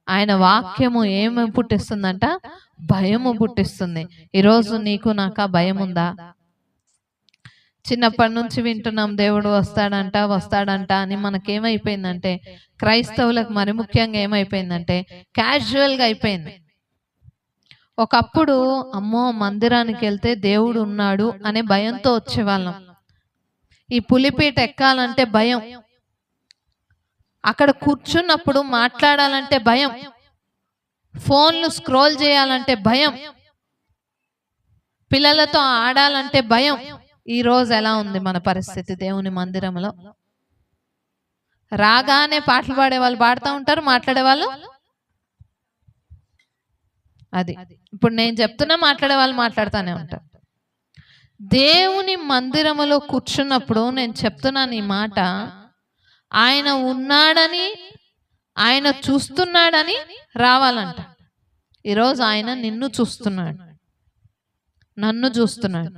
ఆయన వాక్యము ఏమి పుట్టిస్తుందంట? భయము పుట్టిస్తుంది. ఈరోజు నీకు నాకు భయం ఉందా? చిన్నప్పటి నుంచి వింటున్నాం దేవుడు వస్తాడంట వస్తాడంట అని. మనకేమైపోయిందంటే, క్రైస్తవులకు మరి ముఖ్యంగా ఏమైపోయిందంటే క్యాజువల్గా అయిపోయింది. ఒకప్పుడు అమ్మో మందిరానికి వెళ్తే దేవుడు ఉన్నాడు అనే భయంతో వచ్చేవాళ్ళం. ఈ పులిపీట ఎక్కాలంటే భయం, అక్కడ కూర్చున్నప్పుడు మాట్లాడాలంటే భయం, ఫోన్లు స్క్రోల్ చేయాలంటే భయం, పిల్లలతో ఆడాలంటే భయం. ఈ రోజు ఎలా ఉంది మన పరిస్థితి? దేవుని మందిరంలో రాగానే పాటలు పాడే వాళ్ళు పాడుతూ ఉంటారు, మాట్లాడే వాళ్ళు అది. ఇప్పుడు నేను చెప్తున్నా, మాట్లాడే వాళ్ళు మాట్లాడుతూనే ఉంటారు. దేవుని మందిరములో కూర్చున్నప్పుడు నేను చెప్తున్నాను ఈ మాట, ఆయన ఉన్నాడని, ఆయన చూస్తున్నాడని రావాలంట. ఈరోజు ఆయన నిన్ను చూస్తున్నాడు, నన్ను చూస్తున్నాడు.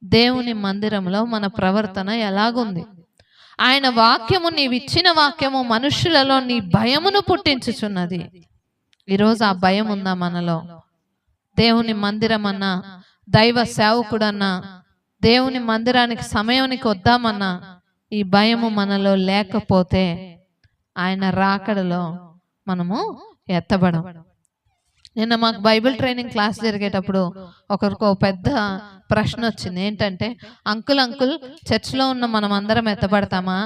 దేవుని మందిరంలో మన ప్రవర్తన ఎలాగుంది? ఆయన వాక్యము, నీవిచ్చిన వాక్యము మనుషులలో నీ భయమును పుట్టించుచున్నది. ఈరోజు ఆ భయం ఉందా మనలో? దేవుని మందిరం అన్నా, దైవ సేవకుడన్నా, దేవుని మందిరానికి సమయానికి వద్దామన్నా ఈ భయము మనలో లేకపోతే ఆయన రాకడలో మనము ఎత్తబడం. నిన్న మాకు బైబిల్ ట్రైనింగ్ క్లాస్ జరిగేటప్పుడు ఒకరికి పెద్ద ప్రశ్న వచ్చింది. ఏంటంటే, అంకుల్ చర్చ్లో ఉన్న మనం అందరం ఎత్తబడతామా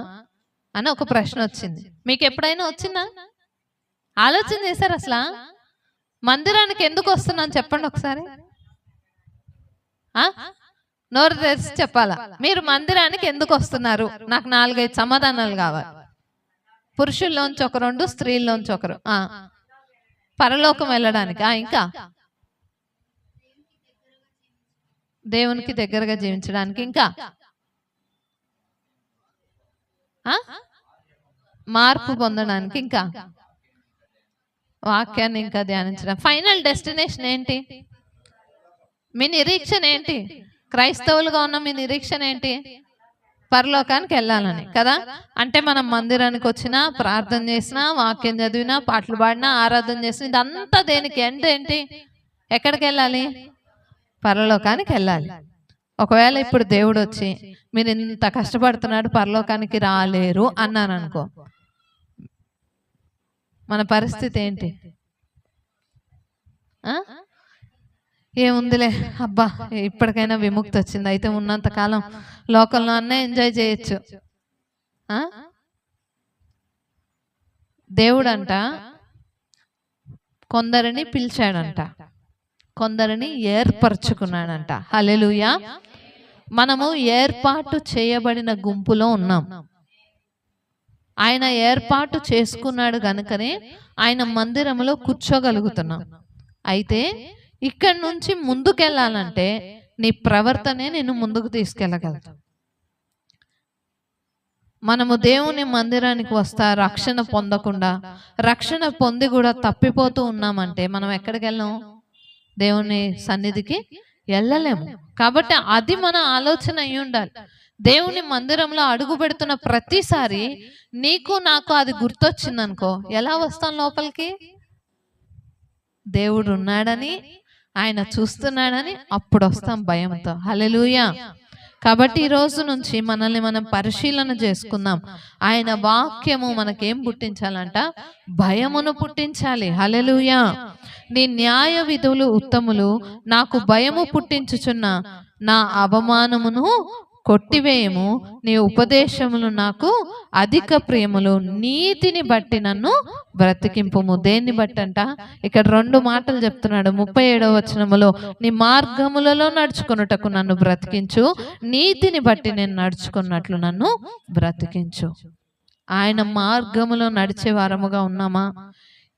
అని ఒక ప్రశ్న వచ్చింది. మీకు ఎప్పుడైనా వచ్చిందా? ఆలోచన చేశారు అసలు? మందిరానికి ఎందుకు వస్తున్నాను చెప్పండి ఒకసారి. నోరు తెరిచి చెప్పాలా? మీరు మందిరానికి ఎందుకు వస్తున్నారు? నాకు 4-5 సమాధానాలు కావాలి. పురుషుల్లోంచి ఒకరు, 2 స్త్రీల్లోంచి ఒకరు. పరలోకం వెళ్ళడానికి. ఇంకా దేవునికి దగ్గరగా జీవించడానికి. ఇంకా మార్పు పొందడానికి. ఇంకా వాక్యాన్ని ఇంకా ధ్యానించడం. ఫైనల్ డెస్టినేషన్ ఏంటి? మీ నిరీక్షణ ఏంటి? క్రైస్తవులుగా ఉన్న మీ నిరీక్షణ ఏంటి? పరలోకానికి వెళ్ళాలని కదా. అంటే మనం మందిరానికి వచ్చినా, ప్రార్థన చేసినా, వాక్యం చదివినా, పాటలు పాడినా, ఆరాధన చేసినా, ఇదంతా దేనికి? అంటే ఏంటి? ఎక్కడికి వెళ్ళాలి? పరలోకానికి వెళ్ళాలి. ఒకవేళ ఇప్పుడు దేవుడు వచ్చి మీరు ఇంత కష్టపడుతున్నాడు, పరలోకానికి రాలేరు అన్నాను అనుకో, మన పరిస్థితి ఏంటి? ఏముందిలే, అబ్బా ఇప్పటికైనా విముక్తి వచ్చింది, అయితే ఉన్నంతకాలం లోకంలో అన్నీ ఎంజాయ్ చేయొచ్చు. దేవుడంట కొందరిని పిలిచాడంట, కొందరిని ఏర్పరచుకున్నాడంట. హల్లెలూయా. మనము ఏర్పాటు చేయబడిన గుంపులో ఉన్నాం. ఆయన ఏర్పాటు చేసుకున్నాడు కనుకనే ఆయన మందిరంలో కూర్చోగలుగుతున్నాం. అయితే ఇక్కడి నుంచి ముందుకెళ్ళాలంటే నీ ప్రవర్తనే నేను ముందుకు తీసుకెళ్ళగలదు. మనము దేవుని మందిరానికి వస్తా రక్షణ పొందకుండా, రక్షణ పొంది కూడా తప్పిపోతూ ఉన్నామంటే మనం ఎక్కడికి వెళ్ళాము? దేవుని సన్నిధికి వెళ్ళలేము. కాబట్టి అది మన ఆలోచన అయి ఉండాలి. దేవుని మందిరంలో అడుగు పెడుతున్న ప్రతిసారి నీకు నాకు అది గుర్తొచ్చిందనుకో, ఎలా వస్తాం లోపలికి? దేవుడు ఉన్నాడని, ఆయన చూస్తున్నాడని అప్పుడు వస్తాం భయంతో. హల్లెలూయా. కాబట్టి ఈ రోజు నుంచి మనల్ని మనం పరిశీలన చేసుకుందాం. ఆయన వాక్యము మనకేం పుట్టించాలంట? భయమును పుట్టించాలి. హల్లెలూయా. నీ న్యాయ విధులు ఉత్తములు, నాకు భయము పుట్టించుచున్న నా అవమానమును కొట్టివేయము, నీ ఉపదేశములు నాకు అధిక ప్రియములు, నీతిని బట్టి నన్ను బ్రతికింపుము. దేన్ని బట్టి అంట? ఇక్కడ 2 మాటలు చెప్తున్నాడు. 37వ వచనములో నీ మార్గములలో నడుచుకున్నటకు నన్ను బ్రతికించు, నీతిని బట్టి నేను నడుచుకున్నట్లు నన్ను బ్రతికించు. ఆయన మార్గములో నడిచే వారముగా ఉన్నామా?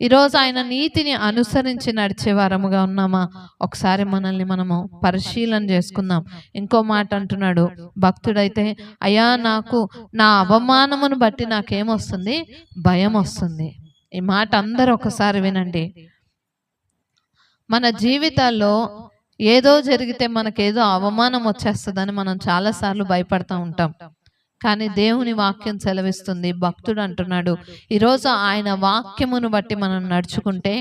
ఈరోజు ఆయన నీతిని అనుసరించి నడిచే వారముగా ఉన్నామా? ఒకసారి మనల్ని మనము పరిశీలన చేసుకుందాం. ఇంకో మాట అంటున్నాడు భక్తుడైతే, అయ్యా నాకు నా అవమానమును బట్టి నాకేమొస్తుంది? భయం వస్తుంది. ఈ మాట అందరూ ఒకసారి వినండి. మన జీవితాల్లో ఏదో జరిగితే మనకేదో అవమానం వచ్చేస్తుందని మనం చాలాసార్లు భయపడతా ఉంటాం. కానీ దేవుని వాక్యం సెలవిస్తుంది, భక్తుడు అంటున్నాడు, ఈరోజు ఆయన వాక్యమును బట్టి మనం నడుచుకుంటే,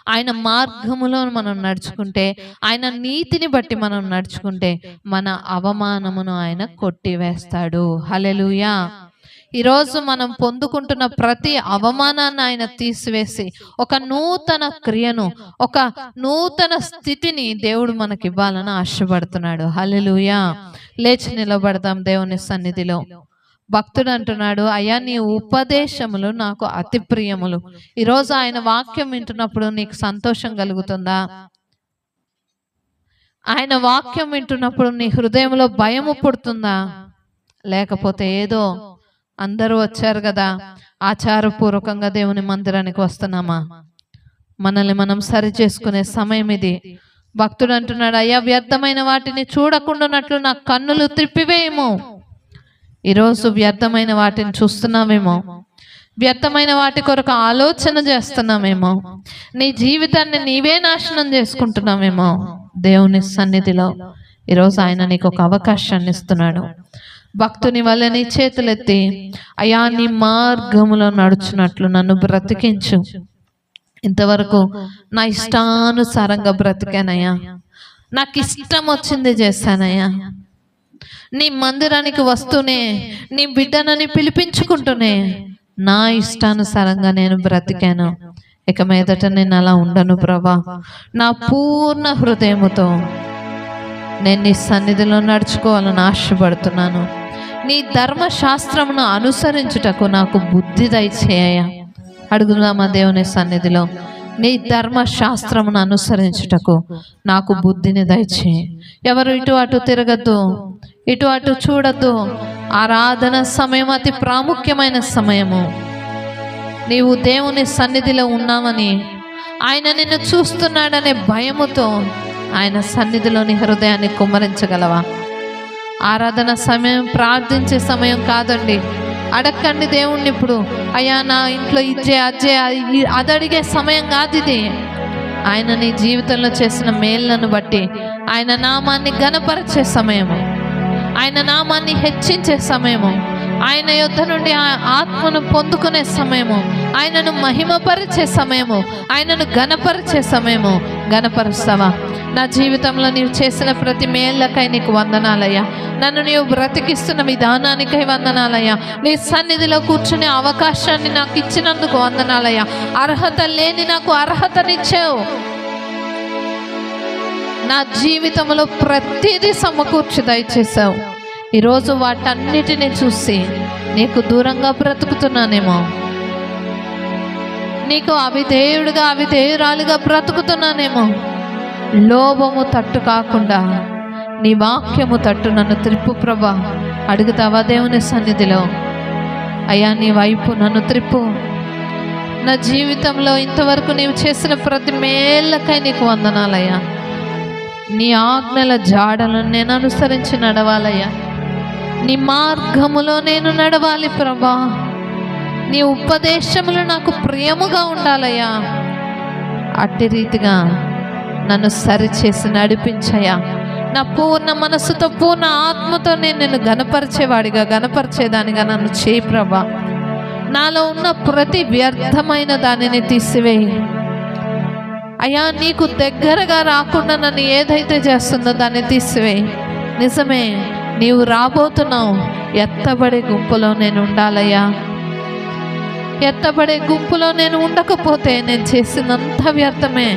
ఆయన మార్గములో మనం నడుచుకుంటే, ఆయన నీతిని బట్టి మనం నడుచుకుంటే మన అవమానమును ఆయన కొట్టివేస్తాడు. హల్లెలూయా. ఈరోజు మనం పొందుకుంటున్న ప్రతి అవమానాన్ని ఆయన తీసివేసి ఒక నూతన క్రియను, ఒక నూతన స్థితిని దేవుడు మనకి ఇవ్వాలని ఆశపడుతున్నాడు. హల్లెలూయా. లేచి నిలబడదాం దేవుని సన్నిధిలో. భక్తుడు అంటున్నాడు, అయ్యా నీ ఉపదేశములు నాకు అతి ప్రియములు. ఈరోజు ఆయన వాక్యం వింటున్నప్పుడు నీకు సంతోషం కలుగుతుందా? ఆయన వాక్యం వింటున్నప్పుడు నీ హృదయంలో భయము పుడుతుందా? లేకపోతే ఏదో అందరూ వచ్చారు కదా ఆచారపూర్వకంగా దేవుని మందిరానికి వస్తున్నామా? మనల్ని మనం సరి చేసుకునే సమయం ఇది. భక్తుడు అంటున్నాడు, అయ్యా వ్యర్థమైన వాటిని చూడకుండానట్లు నా కన్నులు త్రిప్పివేయము. ఈరోజు వ్యర్థమైన వాటిని చూస్తున్నామేమో, వ్యర్థమైన వాటి కొరకు ఆలోచన చేస్తున్నామేమో, నీ జీవితాన్ని నీవే నాశనం చేసుకుంటున్నామేమో. దేవుని సన్నిధిలో ఈరోజు ఆయన నీకు ఒక అవకాశాన్ని ఇస్తున్నాడు. భక్తుని వల్ల నీ చేతులెత్తి, అయ్యా నీ మార్గములో నడుచున్నట్లు నన్ను బ్రతికించు. ఇంతవరకు నా ఇష్టానుసారంగా బ్రతికానయ్యా, నాకు ఇష్టం వచ్చింది చేశానయ్యా. నీ మందిరానికి వస్తూనే, నీ బిడ్డనని పిలిపించుకుంటూనే నా ఇష్టానుసారంగా నేను బ్రతికాను. ఇక మీదట నేను అలా ఉండను ప్రభా. నా పూర్ణ హృదయముతో నేను నీ సన్నిధిలో నడుచుకోవాలని ఆశపడుతున్నాను. నీ ధర్మశాస్త్రమును అనుసరించుటకు నాకు బుద్ధి దయచేయ. అడుగుదామా దేవుని సన్నిధిలో, నీ ధర్మశాస్త్రమును అనుసరించుటకు నాకు బుద్ధిని దయచేయి. ఎవరు ఇటు అటు తిరగద్దు, ఇటు అటు చూడద్దు. ఆరాధన సమయం అతి ప్రాముఖ్యమైన సమయము. నీవు దేవుని సన్నిధిలో ఉన్నావని, ఆయన నిన్ను చూస్తున్నాడనే భయముతో ఆయన సన్నిధిలోని హృదయాన్ని కుమ్మరించగలవా? ఆరాధన సమయం ప్రార్థించే సమయం కాదండి. అడగండి దేవుణ్ణి. ఇప్పుడు అయ్యా నా ఇంట్లో ఇచ్చే అజ్జే అది అడిగే సమయం కాదు ఇది. ఆయన నీ జీవితంలో చేసిన మేళ్లను బట్టి ఆయన నామాన్ని ఘనపరిచే సమయము, ఆయన నామాన్ని హెచ్చించే సమయము, ఆయన యొద్ద నుండి ఆత్మను పొందుకునే సమయము, ఆయనను మహిమపరిచే సమయము, ఆయనను ఘనపరిచే సమయము. ఘనపరుస్తావా? నా జీవితంలో నీవు చేసిన ప్రతి మేళ్ళకై నీకు వందనాలయ్యా. నన్ను నీవు బ్రతికిస్తున్న విధానానికై వందనాలయ్యా. నీ సన్నిధిలో కూర్చునే అవకాశాన్ని నాకు ఇచ్చినందుకు వందనాలయ్యా. అర్హత లేని నాకు అర్హతనిచ్చావు. నా జీవితంలో ప్రతిదీ సమకూర్చి దయచేసావు. ఈరోజు వాటన్నిటిని చూసి నీకు దూరంగా బ్రతుకుతున్నానేమో, నీకు అవిధేయుడిగా అవిధేయురాలుగా బ్రతుకుతున్నానేమో. లోభము తట్టు కాకుండా నీ వాక్యము తట్టు నన్ను త్రిప్పు ప్రభా. అడుగుతావా దేవుని సన్నిధిలో? అయ్యా నీ వైపు నన్ను త్రిప్పు. నా జీవితంలో ఇంతవరకు నీవు చేసిన ప్రతి మేళ్ళకై నీకు వందనాలయ్యా. నీ ఆజ్ఞల జాడలను నేను అనుసరించి నడవాలయ్యా. నీ మార్గములో నేను నడవాలి ప్రభా. నీ ఉపదేశములు నాకు ప్రియముగా ఉండాలయ్యా. అట్టి రీతిగా నన్ను సరిచేసి నడిపించయ్యా. నా పూర్ణ మనసుతో పూర్ణ ఆత్మతో నేను నిన్ను గణపరిచేవాడిగా గణపరిచేదానిగా నన్ను చేయి ప్రభా. నాలో ఉన్న ప్రతి వ్యర్థమైన దానిని తీసివేయి అయ్యా. నీకు దగ్గరగా రాకుండా నన్ను ఏదైతే చేస్తుందో దాన్ని తీసివేయి. నిజమే, నీవు రాబోతున్నావు. ఎత్తబడే గుంపులో నేను ఉండాలయ్యా. ఎత్తబడే గుంపులో నేను ఉండకపోతే నేను చేసినంత వ్యర్థమే.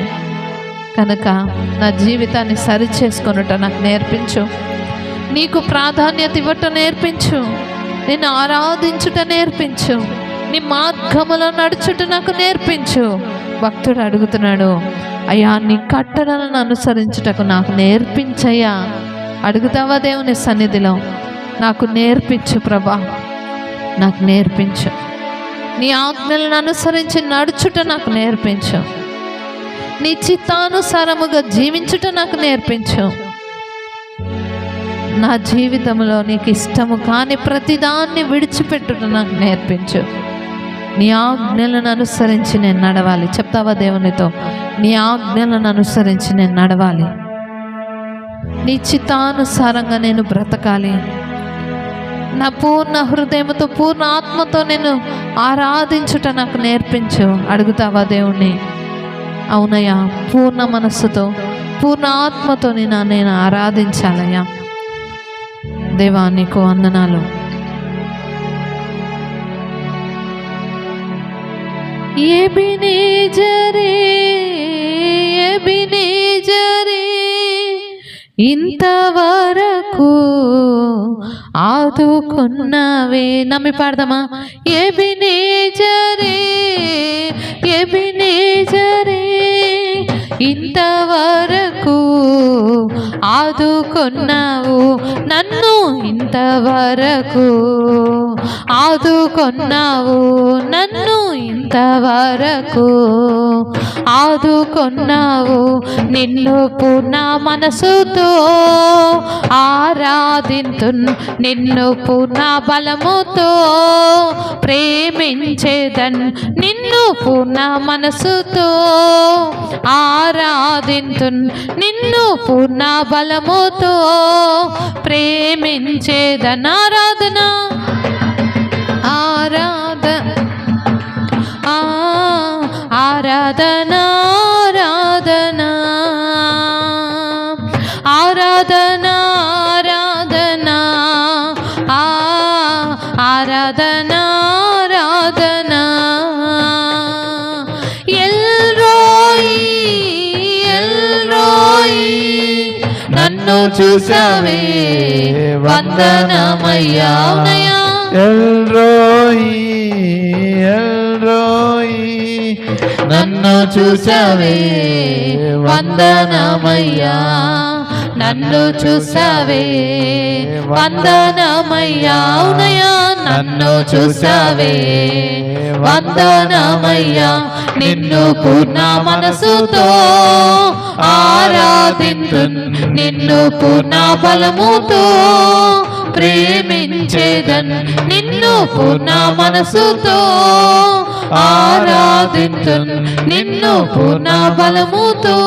కనుక నా జీవితాన్ని సరి చేసుకొనుట నాకు నేర్పించు. నీకు ప్రాధాన్యత ఇవ్వటం నేర్పించు. నిన్ను ఆరాధించుట నేర్పించు. నీ మార్గములో నడుచుట నాకు నేర్పించు. భక్తుడు అడుగుతున్నాడు, అయ్యా నీ కట్టడలను అనుసరించుటకు నాకు నేర్పించయ్యా. అడుగుతావా దేవుని సన్నిధిలో? నాకు నేర్పించు ప్రభా, నాకు నేర్పించు. నీ ఆజ్ఞలను అనుసరించి నడుచుట నాకు నేర్పించు. నీ చిత్తానుసారముగా జీవించుట నాకు నేర్పించు. నా జీవితంలో నీకు ఇష్టము కాని ప్రతిదాన్ని విడిచిపెట్టుట నాకు నేర్పించు. నీ ఆజ్ఞలను అనుసరించి నేను నడవాలి. చెప్తావా దేవునితో? నీ ఆజ్ఞలను అనుసరించి నేను నడవాలి. నీ చిత్తానుసారంగా నేను బ్రతకాలి. నా పూర్ణ హృదయంతో పూర్ణ ఆత్మతో నేను ఆరాధించుట నాకు నేర్పించు. అడుగుతావా దేవుణ్ణి? అవునయ్యా, పూర్ణ మనస్సుతో పూర్ణ ఆత్మతో నేను ఆరాధించాలయ్యా. దేవా నీకు వందనాలు. ఎబినేజరే ఎబినేజరే ఇంతవరకు ఆదుకున్నవే. నమ్మి పాడదామా? ఎబినేజరే ఎబినేజరే ఇంతవరకు ఆదుకున్నావు నన్ను, ఇంతవరకు ఆదుకున్నావు నన్ను, ఇంతవరకు ఆదుకున్నావు. నిన్ను పూర్ణ మనసుతో ఆరాధింతున్, నిన్ను పూర్ణ బలముతో ప్రేమించేదన్. నిన్ను పూర్ణ మనసుతో ఆరాధింతున్, నిన్ను పూర్ణ బలముతో ప్రేమించేదన్. ఆరాధన ఆరాధన ఆరాధన ఆరాధన ఆరాధన ఆరాధన ఆరాధన. ఎల్రోయి ఎల్రోయి నన్ను చూసావే వందనమయ్యా. ఎల్రోయి ఎల్రోయి నన్ను చూసావే వందనమయ్యా. నన్ను చూసావే వందనమయ్యా. అవునయ్యా, నన్ను చూసావే వందనమయ్యా. నిన్ను పూర్ణ మనసుతో ఆరాధింతున్, నిన్ను పూర్ణ బలముతో ప్రేమించేదన్. నిన్ను పూర్ణ మనసుతో ఆరాధింతున్, నిన్ను పూర్ణ బలముతో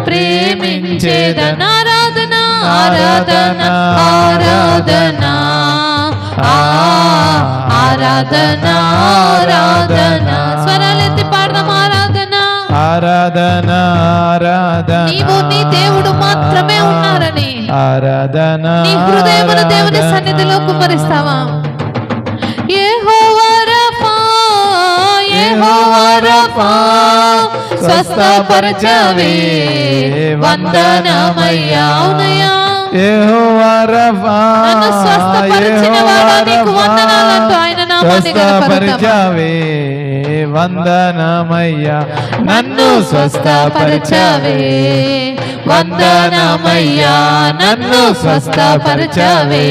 ప్రేమించేదన్. ఆరాధన ఆరాధన ఆరాధన ఆరాధన ఆరాధన. స్వరాలెత్తి పాడదాం. ఆరాధన ఆరాధన ఆరాధన. నీవు నీ దేవుడు మాత్రమే ఉన్నారని ఆరాధన నీ హృదయమును దేవుని సన్నిధిలో కుమ్మరిస్తావా? యెహోవా రఫా యెహోవా రఫా స్వస్థపరచవే వందనమయ్యా. అవునయ్యా, యెహోవా రఫా నన్ను స్వస్థపరిచిన వాడా నీకు వందనాలంటూ ఆయన నామాన్ని గణపరుద్దాం. స్వస్థపరచవే వందనమయ్యా. నన్ను స్వస్థపరచవే వందనమయ్యా. నన్ను స్వస్థపరచవే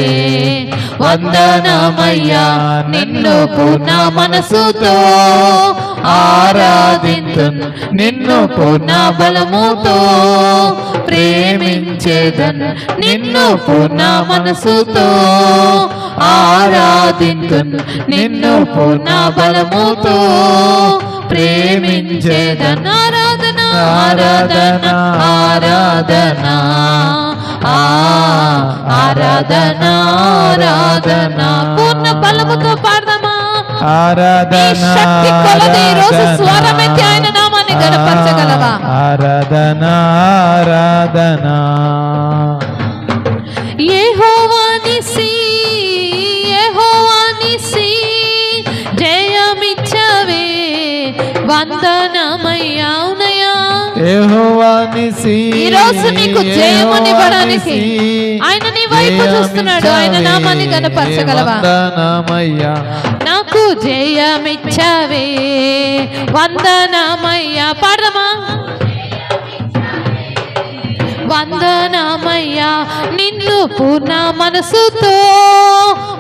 వందనమయ్యా. నిన్ను పూర్ణ మనసుతో ఆరాధింతున్, నిన్ను పూర్ణ బలముతో ప్రేమించేదన్. నిన్ను పూర్ణ మనసుతో ఆరాధింతున్, నిన్ను పూర్ణ బలముతో ప్రేమించేదన్. ఆరాధన ఆరాధన ఆరాధన ఆరాధన ఆరాధన. పూర్ణ బలముతో పాడదామా? ఆరాధన శక్తి కొలది ఈ రోజు స్వరమెత్తి ఆయన నామాన్ని గణపరచగలవా? ఆరాధన ఆరాధన. యెహోవా నిస్సి యెహోవా నిస్సి జయమిచ్చవే వందనమయ్యా. అవునయ్యా, యెహోవా నిస్సి ఈ రోజు నీకు జయమునివ్వడానికి ఆయన నీ వైపు చూస్తున్నాడు. ఆయన నామాన్ని గణపరచగలవా? వందనమయ్యా. నాకు జయమిచ్చవే వందనమయ్యా. పాడదామా? వందనమయ్యా. నిన్ను పూర్ణ మనసుతో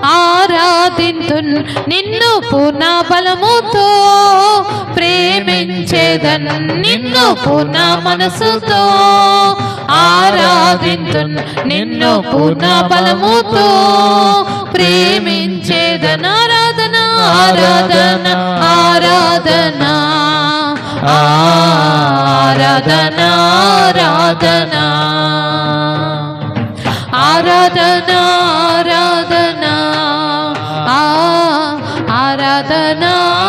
ఆరాధింతున్, నిన్ను పూర్ణ బలముతో ప్రేమించేదన్, నిన్ను పూర్ణ మనసుతో ఆరాధింతున్, నిన్ను పూర్ణ బలముతో ప్రేమించేదన్. ఆరాధన ఆరాధన ఆరాధన ఆరాధన ఆరాధన ఆరాధన ఆరాధన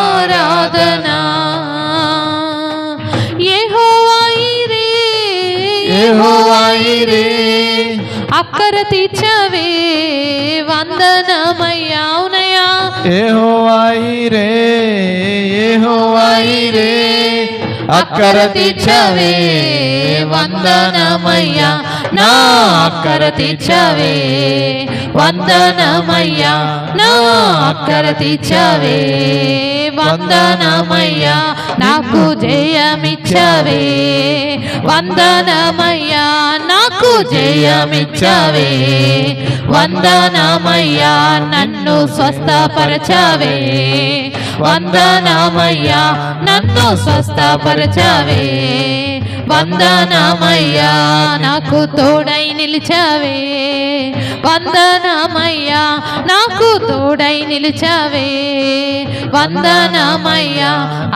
ఆరాధన యెహోవా ఈరే, యెహోవా ఈరే, అక్కర తీర్చవే వందనమయ్యా. అవునయ్యా యెహోవా ఈరే, యెహోవా ఈరే, అక్కర తీర్చవే వందనమయ్యా, నా అక్కర తీర్చవే వందనమయ్యా, నా అక్కర తీర్చవే వందనమయ్యా, నాకు జయమిచ్చవే వందనమయ్యా, నాకు జయమిచ్చవే వందనమయ్యా, నన్ను స్వస్థపరచవే వందనమయ్యా, నన్ను స్వస్థపరచవే వందనమయ్యా, నాకు తోడై నిలిచవే వందనమయ్యా, నాకు తోడై నిలిచవే వందనమయ్యా,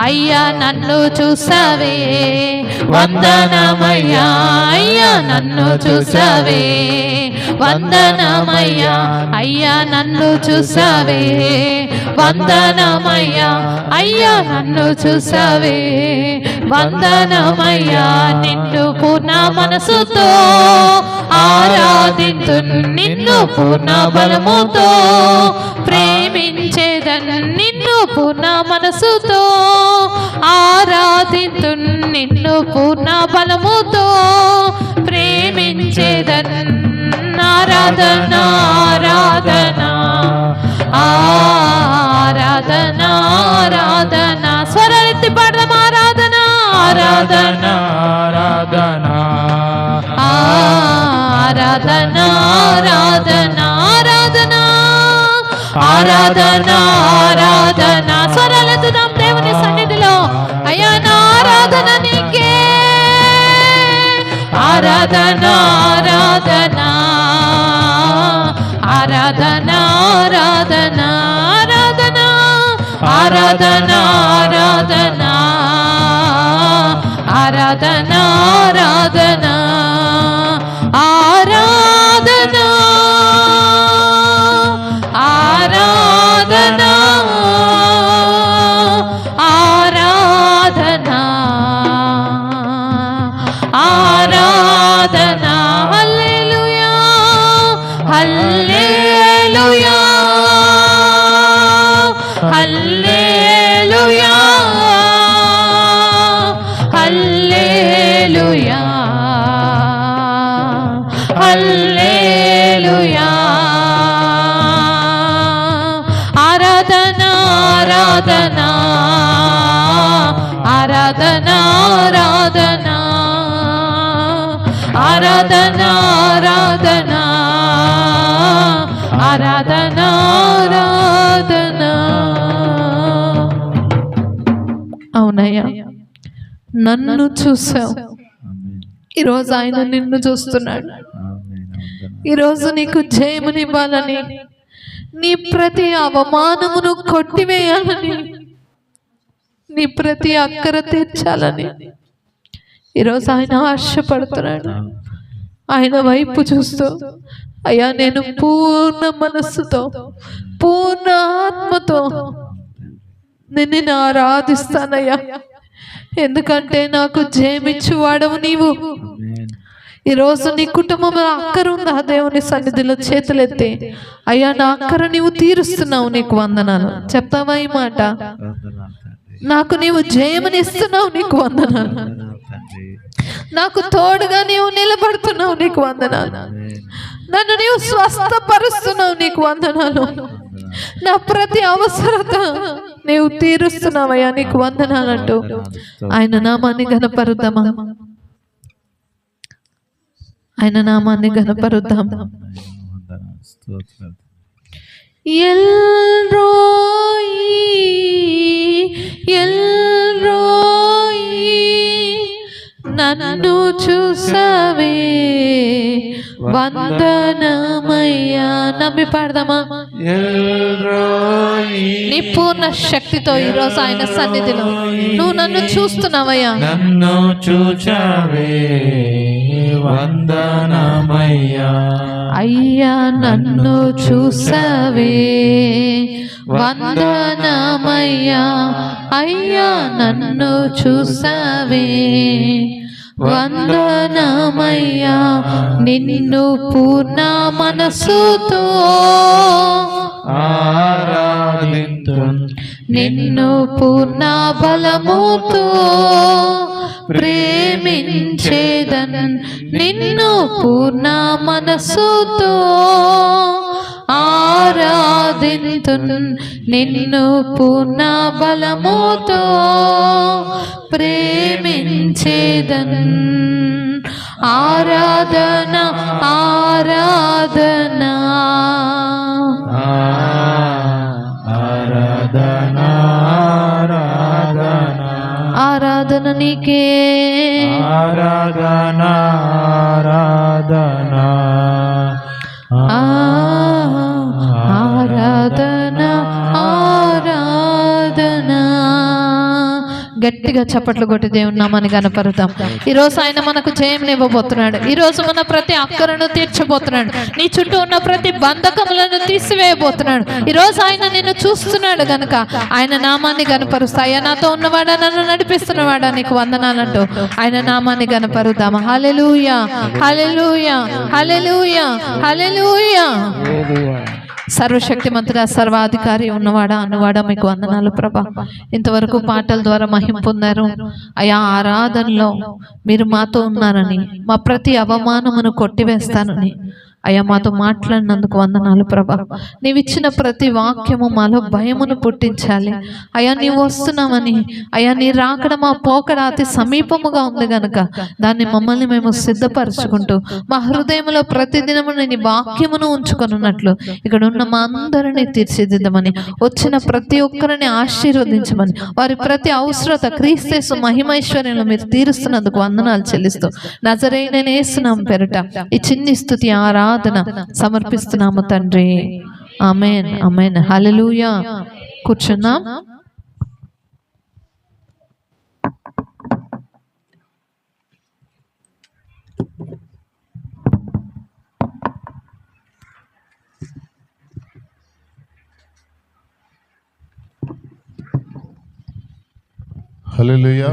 అయ్యా నన్ను చూసావే వందనమయ్యా, అయ్యా నన్ను చూసావే వందనమయ్యా, అయ్యా నన్ను చూసావే వందనమయ్యా, అయ్యా నన్ను చూసావే వందనమయ్యా, నిన్ను పూర్ణ మనసుతో ఆరాధింతు, నిన్ను పూర్ణ బలముతో ప్రేమించేదన్, నిన్ను పూర్ణ మనసుతో ఆరాధింతు, నిన్ను పూర్ణ బలముతో ప్రేమించేదన్. ఆరాధన ఆరాధన ఆరాధన ఆరాధన, స్వరెత్తి పాడదాం. ఆరాధన ఆరాధన ఆరాధన ఆరాధన ఆరాధన ఆరాధన ఆరాధన ఆరాధన, స్వరాలెత్తుదాం దేవుని సన్నిధిలో. అయ్యా నా ఆరాధన నీకే, ఆరాధన ఆరాధన ఆరాధన ఆరాధన ఆరాధన ఆరాధన ఆరాధన ఆరాధన ఆరాధన ఆరాధన ఆరాధన ఆరాధన ఆరాధన, హల్లెలూయా హల్లెలూయా హల్లెలూయా హల్లెలూయా హల్లెలూయా, ఆరాధన ఆరాధన ఆరాధన ఆరాధన ఆరాధన ఆరాధన ఆరాధన. అవునయ్యా, నన్ను చూసావు, ఈరోజు ఆయన నిన్ను చూస్తున్నాడు. ఈరోజు నీకు జయమునివ్వాలని, నీ ప్రతి అవమానమును కొట్టివేయాలని, నీ ప్రతి అక్కర తీర్చాలని ఈరోజు ఆయన ఆశపడుతున్నాడు. ఆయన వైపు చూస్తూ, అయ్యా నేను పూర్ణ మనస్సుతో పూర్ణ ఆత్మతో నిన్ను ఆరాధిస్తానయ్యా, ఎందుకంటే నాకు జయమిచ్చువాడవు నీవు. ఈరోజు నీ కుటుంబంలో అక్కర ఉందా? దేవుని సన్నిధిలో చేతులెత్తి, అయ్యా నా అక్కర నీవు తీరుస్తున్నావు, నీకు వందనాలు చెప్తావా ఈ మాట? నాకు నీవు జయమని ఇస్తున్నావు, నీకు వందనాలు. నాకు తోడుగా నీవు నిలబడుతున్నావు, నీకు వందనాలు. నన్ను నీవు స్వస్థపరుస్తున్నావు, నీకు వందనాలు. నా ప్రతి అవసరత నీవు తీరుస్తున్నావయ్యా, నీకు వందనాలంటూ ఆయన నామాన్ని ఘనపరుద్దామా? ఆయన నామాన్ని ఘనపరుద్దాం. స్తోత్రాలు. ఎల్ రోయి ఎల్ రోయి నన్ను చూసవే వందనమయ్యా. నమ్మి పాడదామా? నీ పూర్ణ శక్తితో ఈరోజు ఆయన సన్నిధిలో నువ్వు నన్ను చూస్తున్నావయ్యా. నన్ను చూచావే వందనమయ్యా. అయ్యా నన్ను చూసవే వందనమయ్యా. అయ్యా నన్ను చూసవే వందనమయ్యా. నిన్ను పూర్ణ మనసుతో ఆరాధింతున్, నిన్ను పూర్ణ బలముతో ప్రేమించేదన్. నిన్ను పూర్ణ మనసుతో ఆరాధింతున్. నిన్ను పూర్ణ బలముతో ప్రేమించేదన్. ఆరాధన ఆరాధన ఆరాధన ఆరాధన ఆరాధన నీకే. ఆరాధన ఆరాధన ఆరాధన ఆరాధన. గట్టిగా చప్పట్లు కొట్టి దేవుని నామాన్ని కనపరుద్దాం. ఈరోజు ఆయన మనకు జయమునివ్వబోతున్నాడు. ఈరోజు మన ప్రతి అక్కరను తీర్చబోతున్నాడు. నీ చుట్టూ ఉన్న ప్రతి బంధకములను తీసివేయబోతున్నాడు. ఈరోజు ఆయన నిన్ను చూస్తున్నాడు గనుక ఆయన నామాన్ని కనపరుస్తాయా. నాతో ఉన్నవాడా, నన్ను నడిపిస్తున్నవాడా, నీకు వందనాలంటూ ఆయన నామాన్ని కనపరుద్దాం. హల్లెలూయా హల్లెలూయా హల్లెలూయా హల్లెలూయా. సర్వశక్తిమంతుడా, సర్వాధికారి ఉన్నవాడా, అన్నవాడా, మీకు వందనాలు ప్రభా. ఇంతవరకు పాటల ద్వారా మహిమ పొందారు అయా. ఆరాధనలో మీరు మాతో ఉన్నారని, మా ప్రతి అవమానమును కొట్టివేస్తానని అయ్యా మాతో మాట్లాడినందుకు వందనాలు ప్రభా. నీవిచ్చిన ప్రతి వాక్యము మాలో భయమును పుట్టించాలి అయ్యా. నీవు వస్తున్నామని అయ్యా, నీ రాకడ మా పోకడ అతి సమీపముగా ఉంది గనుక దాన్ని మమ్మల్ని మేము సిద్ధపరచుకుంటూ మా హృదయంలో ప్రతిదినము నీ వాక్యమును ఉంచుకొనున్నట్లు ఇక్కడ ఉన్న మా అందరినీ తీర్చిదిద్దమని, వచ్చిన ప్రతి ఒక్కరిని ఆశీర్వదించమని, వారి ప్రతి అవసరత క్రీస్తు మహిమైశ్వర్యంలో మీరు తీరుస్తున్నందుకు వందనాలు చెల్లిస్తూ నజరేయుడైన యేసునామం పేరిట ఈ చిన్ని స్తుతి ఆరాధన సమర్పిస్తున్నాము తండ్రి. ఆమేన్ ఆమేన్ హల్లెలూయా. కూర్చున్నాం. హల్లెలూయా.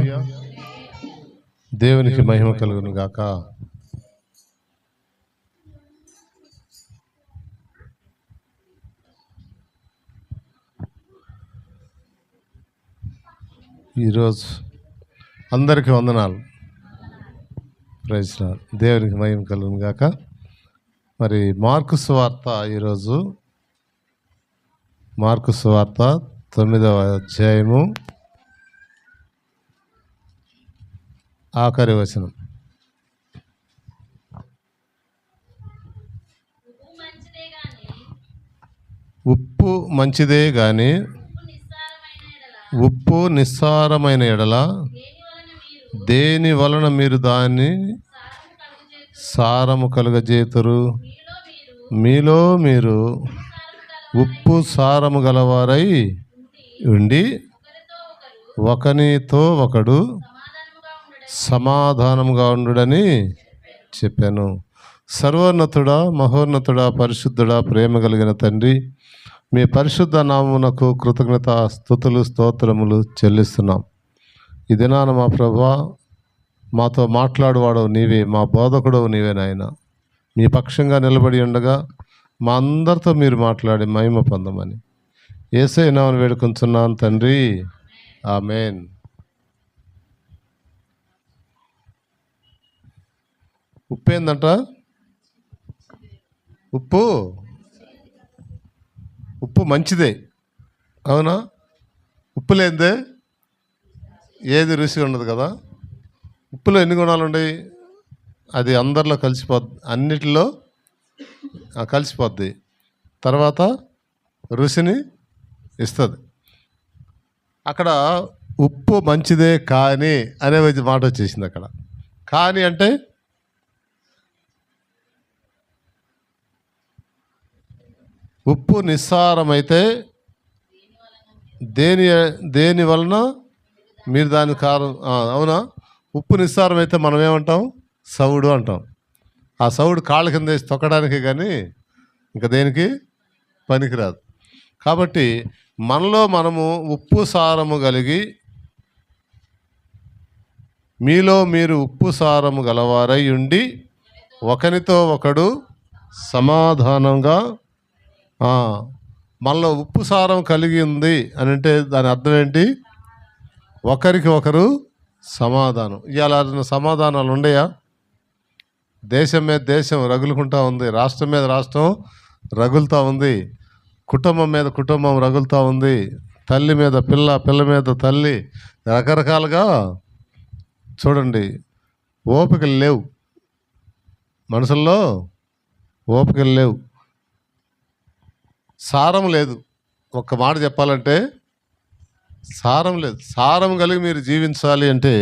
దేవునికి మహిమ కలుగును గాక. ఈరోజు అందరికీ వందనాలు. Praise Lord. దేవునికి మహిమ కలుగును గాక. మరి మార్కు సువార్త, ఈరోజు మార్కు సువార్త 9వ అధ్యాయము ఆఖరి వచనం. ఉప్పు మంచిదే గాని ఉప్పు నిస్సారమైన ఎడల దేని వలన మీరు దాన్ని సారము కలుగజేతురు. మీలో మీరు ఉప్పు సారము గలవారై ఉండి ఒకనితో ఒకడు సమాధానముగా ఉండుడని చెప్పాను. సర్వోన్నతుడా, మహోన్నతుడా, పరిశుద్ధుడా, ప్రేమ కలిగిన తండ్రి, మీ పరిశుద్ధ నామమునకు కృతజ్ఞత స్తుతులు స్తోత్రములు చెల్లిస్తున్నాం. ఈ దినాన మా ప్రభువా, మాతో మాట్లాడువాడవు నీవే, మా బోధకుడవు నీవే నాయన. మీ పక్షంగా నిలబడి ఉండగా మా అందరితో మీరు మాట్లాడి మహిమ పొందమని యేసయ్య నామమున వేడుకొంచున్నాను తండ్రి. ఆమేన్. ఉప్పు ఏందంట? ఉప్పు మంచిదే, అవునా? ఉప్పు లేదే ఏది రుచి ఉండదు కదా. ఉప్పులో ఎన్ని గుణాలు ఉన్నాయి? అది అందరిలో కలిసిపోద్ది, అన్నిటిలో కలిసిపోద్ది. తర్వాత రుచిని ఇస్తుంది. అక్కడ ఉప్పు మంచిదే కానీ అనే మాట వచ్చేసింది అక్కడ. కానీ అంటే ఉప్పు నిస్సారమైతే దేని వలన మీరు దాని కారం, అవునా? ఉప్పు నిస్సారమైతే మనం ఏమంటాం? సవుడు అంటాం. ఆ సవుడు కాళ్ళ కింద వేసి తొక్కడానికి కానీ ఇంకా దేనికి పనికిరాదు. కాబట్టి మనలో మనము ఉప్పు సారము కలిగి, మీలో మీరు ఉప్పు సారము గలవారై ఉండి ఒకరితో ఒకడు సమాధానంగా, మనలో ఉప్పు సారం కలిగి ఉంది అని అంటే దాని అర్థం ఏంటి? ఒకరికి ఒకరు సమాధానం. ఇవాళ సమాధానాలు ఉండయా? దేశం మీద దేశం రగులుకుంటా ఉంది, రాష్ట్రం మీద రాష్ట్రం రగులుతూ ఉంది, కుటుంబం మీద కుటుంబం రగులుతూ ఉంది, తల్లి మీద పిల్ల, పిల్ల మీద తల్లి, రకరకాలుగా చూడండి. ఓపికలు లేవు మనుషుల్లో, ఓపికలు లేవు, సారం లేదు. ఒక్క మాట చెప్పాలంటే సారం లేదు. సారం కలిగి మీరు జీవించాలి అంటే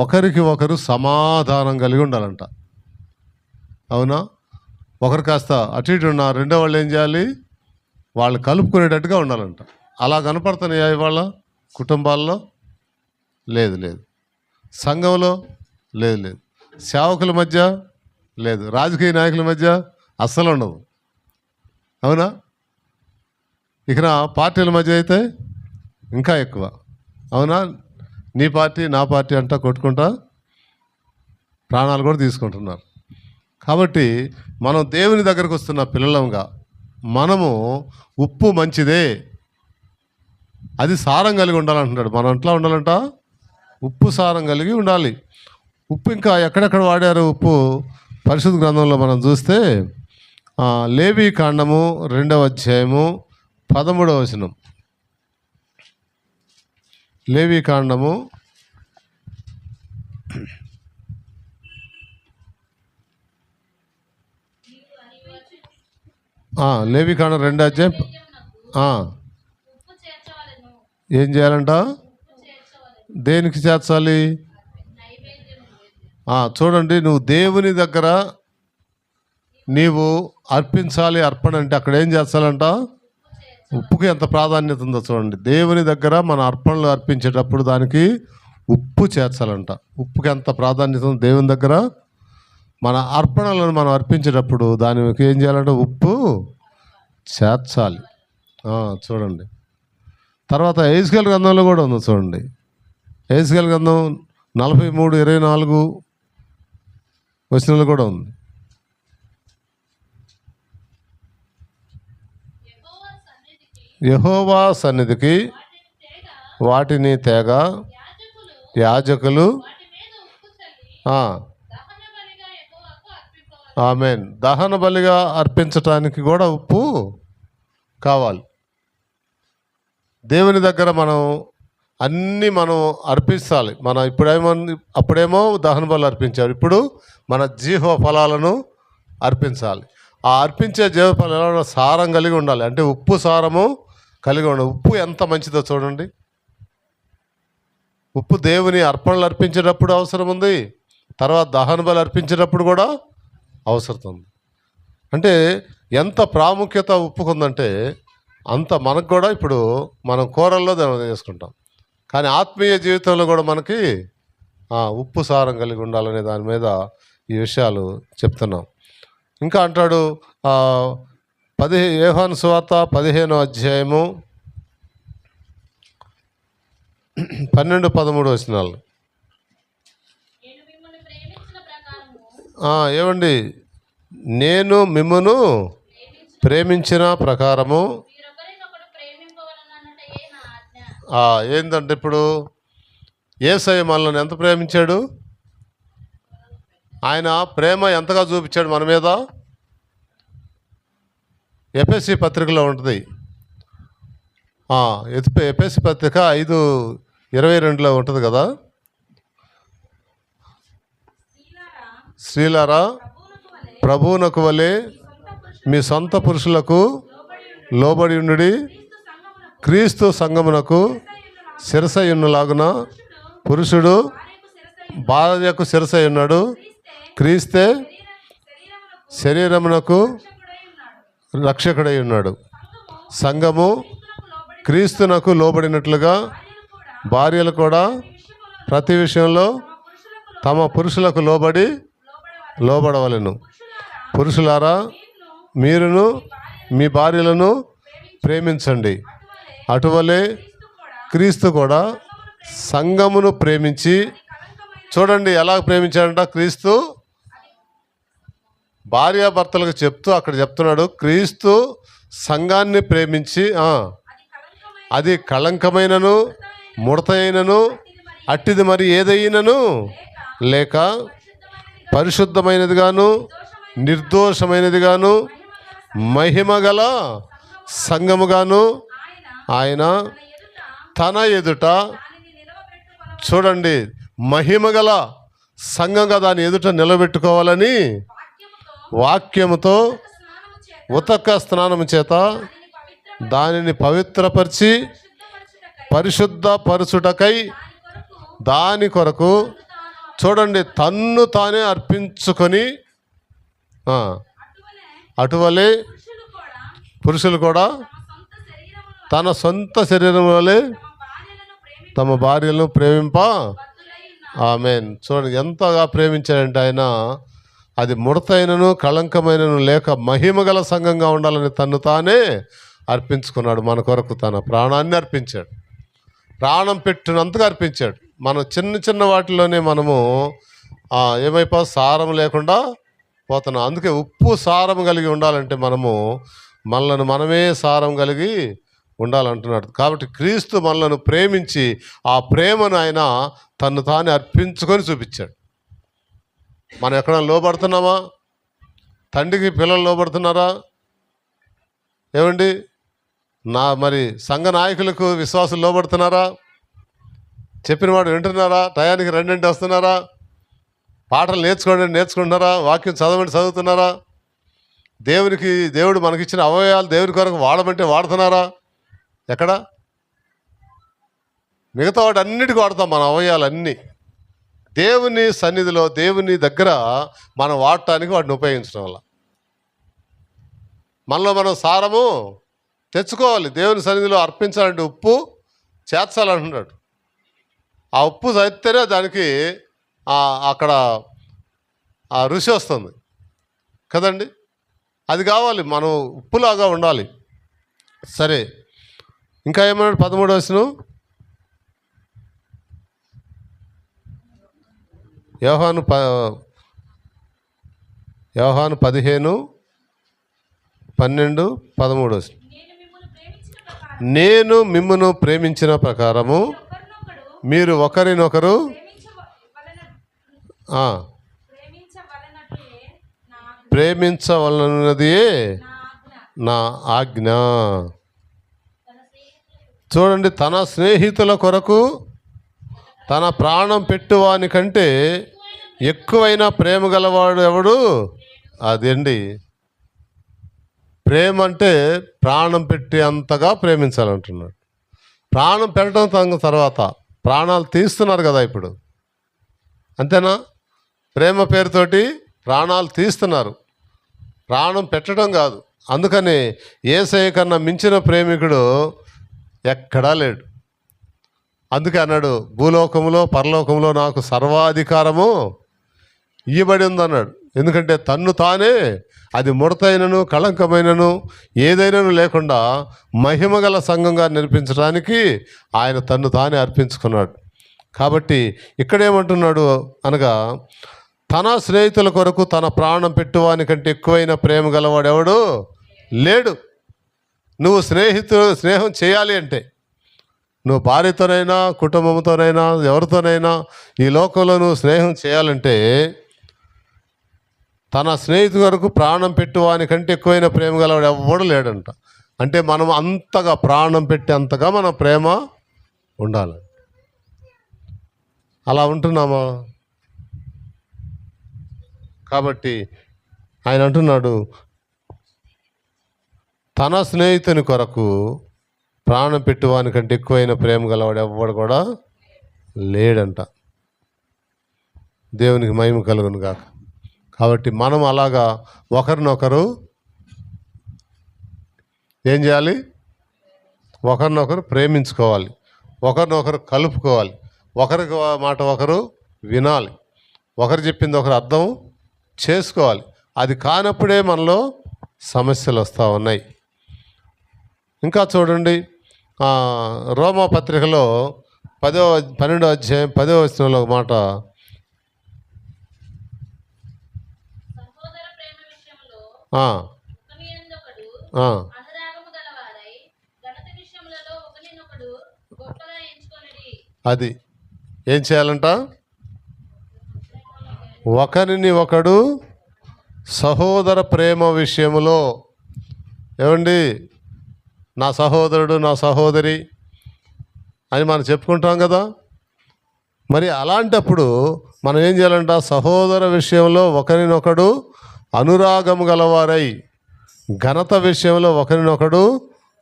ఒకరికి ఒకరు సమాధానం కలిగి ఉండాలంట. అవునా? ఒకరు కాస్త అటు ఇటు ఉన్న రెండో వాళ్ళు ఏం చేయాలి? వాళ్ళు కలుపుకునేటట్టుగా ఉండాలంట. అలా కనపడుతున్నాయా ఇవాళ కుటుంబాల్లో? లేదు లేదు. సంఘంలో లేదు లేదు. సేవకుల మధ్య లేదు. రాజకీయ నాయకుల మధ్య అస్సలు ఉండదు. అవునా? ఇక పార్టీల మధ్య అయితే ఇంకా ఎక్కువ. అవునా? నీ పార్టీ నా పార్టీ అంటా కొట్టుకుంటా ప్రాణాలు కూడా తీసుకుంటున్నారు. కాబట్టి మనం దేవుని దగ్గరకు వస్తున్న పిల్లలంగా మనము ఉప్పు మంచిదే, అది సారం కలిగి ఉండాలంటున్నాడు. మనం ఎట్లా ఉండాలంట? ఉప్పు సారం కలిగి ఉండాలి. ఉప్పు ఇంకా ఎక్కడెక్కడ వాడారు ఉప్పు? పరిశుద్ధ గ్రంథంలో మనం చూస్తే లేవీ కాండము 2వ అధ్యాయము 13వ వచనం. లేవీ కాండము లేవీ కాండం 2వ అధ్యాయం ఏం చేయాలంట? దేనికి చేర్చాలి? చూడండి, నువ్వు దేవుని దగ్గర నీవు అర్పించాలి. అర్పణ అంటే అక్కడ ఏం చేస్తాలంట? ఉప్పుకి ఎంత ప్రాధాన్యత ఉందో చూడండి. దేవుని దగ్గర మన అర్పణలు అర్పించేటప్పుడు దానికి ఉప్పు చేర్చాలంట. ఉప్పుకి ఎంత ప్రాధాన్యత ఉంది దేవుని దగ్గర. మన అర్పణలను మనం అర్పించేటప్పుడు దానికి ఏం చేయాలంటే ఉప్పు చేర్చాలి. చూడండి, తర్వాత యెహెజ్కేలు గ్రంథంలో కూడా ఉంది చూడండి. యెహెజ్కేలు గ్రంథం 43:24 వచనంలో కూడా ఉంది. యెహోవా సన్నిధికి వాటిని తేగ యాజకులు ఆమేన్ దహన బలిగా అర్పించటానికి కూడా ఉప్పు కావాలి. దేవుని దగ్గర మనం అన్నీ మనం అర్పించాలి. మనం అప్పుడేమో దహన బలు అర్పించారు, ఇప్పుడు మన జీవ ఫలాలను అర్పించాలి. ఆ అర్పించే జీవ ఫలాలు సారం కలిగి ఉండాలి. అంటే ఉప్పు సారము కలిగి ఉండాలి. ఉప్పు ఎంత మంచిదో చూడండి. ఉప్పు దేవుని అర్పణలు అర్పించేటప్పుడు అవసరం ఉంది, తర్వాత దహన బలి అర్పించేటప్పుడు కూడా అవసరం ఉంది. అంటే ఎంత ప్రాముఖ్యత ఉప్పుకుందంటే అంత మనకు కూడా ఇప్పుడు మనం కూరల్లో దాన్ని చేసుకుంటాం, కానీ ఆత్మీయ జీవితంలో కూడా మనకి ఉప్పు సారం కలిగి ఉండాలనే దాని మీద ఈ విషయాలు చెప్తున్నాం. ఇంకా అంటాడు యోహాను సువార్త 15వ అధ్యాయము 12-13 వచనాలు. ఏమండి, నేను మిమ్మును ప్రేమించిన ప్రకారము ఏంటంటే ఇప్పుడు యేసయ్య మనల్ని ఎంత ప్రేమించాడు? ఆయన ప్రేమ ఎంతగా చూపించాడు మన మీద? ఎఫెసీ పత్రికలో ఉంటుంది. ఎఫెసీ పత్రిక 5:22 ఉంటుంది కదా. స్త్రీలారా ప్రభువునకు వలె మీ సొంత పురుషులకు లోబడి ఉండుడి. క్రీస్తు సంఘమునకు శిరసయున్నలాగున పురుషుడు భార్యకు శిరసై ఉన్నాడు. క్రీస్తే శరీరమునకు రక్షకుడై ఉన్నాడు. సంఘము క్రీస్తునకు లోబడినట్లుగా భార్యలు కూడా ప్రతి విషయంలో తమ పురుషులకు లోబడవలెను. పురుషులారా మీరును మీ భార్యలను ప్రేమించండి. అటువలే క్రీస్తు కూడా సంఘమును ప్రేమించి, చూడండి ఎలా ప్రేమించాడంట. క్రీస్తు భార్యాభర్తలకు చెప్తూ అక్కడ చెప్తున్నాడు, క్రీస్తు సంఘాన్ని ప్రేమించి అది కళంకమైనను ముడతైనను అట్టిది మరి ఏదైనను లేక పరిశుద్ధమైనదిగాను నిర్దోషమైనదిగాను మహిమగల సంఘముగాను ఆయన తన ఎదుట, చూడండి మహిమగల సంఘంగా దాని ఎదుట నిలబెట్టుకోవాలని వాక్యముతో ఉతక స్నానము చేత దానిని పవిత్రపరిచి పరిశుద్ధపరచుటకై దాని కొరకు, చూడండి తన్ను తానే అర్పించుకొని, అటువలే పురుషులు కూడా తన సొంత శరీరం వలె తమ భార్యలను ప్రేమింప. ఆమేన్. చూడండి ఎంతగా ప్రేమించాడంటే ఆయన, అది ముడతైనను కళంకమైనను లేక మహిమగల సంఘంగా ఉండాలని తన్ను తానే అర్పించుకున్నాడు. మన కొరకు తన ప్రాణాన్ని అర్పించాడు. ప్రాణం పెట్టినంతగా అర్పించాడు. మనం చిన్న చిన్న వాటిలోనే మనము సారం లేకుండా పోతున్నాం. అందుకే ఉప్పు సారం కలిగి ఉండాలంటే మనలను మనమే సారం కలిగి ఉండాలంటున్నాడు. కాబట్టి క్రీస్తు మనలను ప్రేమించి ఆ ప్రేమను ఆయన తను తానే అర్పించుకొని చూపించాడు. మనం ఎక్కడైనా లోబడుతున్నామా? తండ్రికి పిల్లలు లోబడుతున్నారా? ఏమండి మరి సంఘ నాయకులకు విశ్వాసులు లోబడుతున్నారా? చెప్పిన వాడు వింటున్నారా? టయానికి రెండింటి వస్తున్నారా? పాటలు నేర్చుకుంటున్నారా? వాక్యం చదువుతున్నారా? దేవుడు మనకిచ్చిన అవయవాలు దేవుని కొరకు వాడమంటే వాడుతున్నారా? ఎక్కడ? మిగతా వాటి అన్నిటికీ వాడతాం మన అవయవాలన్నీ. దేవుని సన్నిధిలో దేవుని దగ్గర మనం వాడటానికి వాటిని ఉపయోగించడం వల్ల మనలో మనం సారము తెచ్చుకోవాలి. దేవుని సన్నిధిలో అర్పించాలంటే ఉప్పు చేర్చాలంటున్నాడు. ఆ ఉప్పు చదివితేనే దానికి అక్కడ ఆ రుచి వస్తుంది కదండి. అది కావాలి, మనం ఉప్పులాగా ఉండాలి. సరే, ఇంకా ఏమన్నాడు? 13వ వచనం, యోహాను 15:12-13 వచనం. నేను మిమ్మును ప్రేమించిన ప్రకారము మీరు ఒకరినొకరు ప్రేమించవలనదే నా ఆజ్ఞ. చూడండి, తన స్నేహితుల కొరకు తన ప్రాణం పెట్టువాని కంటే ఎక్కువైన ప్రేమ గలవాడు ఎవడు? అదండి ప్రేమ అంటే, ప్రాణం పెట్టి అంతగా ప్రేమించాలంటున్నాడు. ప్రాణం పెట్టడం తర్వాత ప్రాణాలు తీస్తున్నారు కదా ఇప్పుడు, అంతేనా? ప్రేమ పేరుతోటి ప్రాణాలు తీస్తున్నారు, ప్రాణం పెట్టడం కాదు. అందుకని యేసయ్య కన్నా మించిన ప్రేమికుడు ఎక్కడా లేడు. అందుకే అన్నాడు, భూలోకములో పరలోకములో నాకు సర్వాధికారము ఇవ్వబడి ఉందన్నాడు. ఎందుకంటే తన్ను తానే, అది ముడతైనను కళంకమైనను ఏదైనాను లేకుండా మహిమగల సంఘంగా నిర్మించడానికి ఆయన తన్ను తానే అర్పించుకున్నాడు. కాబట్టి ఇక్కడేమంటున్నాడు అనగా, తన స్నేహితుల కొరకు తన ప్రాణం పెట్టువాని కంటే ఎక్కువైన ప్రేమ గలవాడు ఎవడు లేడు. నువ్వు స్నేహం చేయాలి అంటే, నువ్వు భార్యతోనైనా కుటుంబంతోనైనా ఎవరితోనైనా ఈ లోకంలో నువ్వు స్నేహం చేయాలంటే, తన స్నేహితుడి వరకు ప్రాణం పెట్టువాని కంటే ఎక్కువైన ప్రేమ గలవాడు ఎవడు లేడంట. అంటే మనం అంతగా ప్రాణం పెట్టి అంతగా మన ప్రేమ ఉండాలి. అలా ఉంటున్నామా? కాబట్టి ఆయన అంటున్నాడు, తన స్నేహితుని కొరకు ప్రాణం పెట్టువాని కంటే ఎక్కువైన ప్రేమ గలవాడు ఎవ్వడు కూడా లేడంట. దేవునికి మహిమ కలుగును గాక. కాబట్టి మనం అలాగా ఒకరినొకరు ఏం చేయాలి? ఒకరినొకరు ప్రేమించుకోవాలి, ఒకరినొకరు కలుపుకోవాలి, ఒకరికి మాట ఒకరు వినాలి, ఒకరు చెప్పింది ఒకరు అర్థం చేసుకోవాలి. అది కానప్పుడే మనలో సమస్యలు వస్తూ ఉన్నాయి. ఇంకా చూడండి, రోమా పత్రికలో 12వ అధ్యాయం 10వ వచనంలో ఒక మాట, అది ఏం చేయాలంట? ఒకరిని ఒకడు సహోదర ప్రేమ విషయంలో, ఏమండి, నా సహోదరుడు నా సహోదరి అని మనం చెప్పుకుంటాం కదా. మరి అలాంటప్పుడు మనం ఏం చేయాలంట? సహోదర విషయంలో ఒకరినొకడు అనురాగము గలవారై, ఘనత విషయంలో ఒకరినొకడు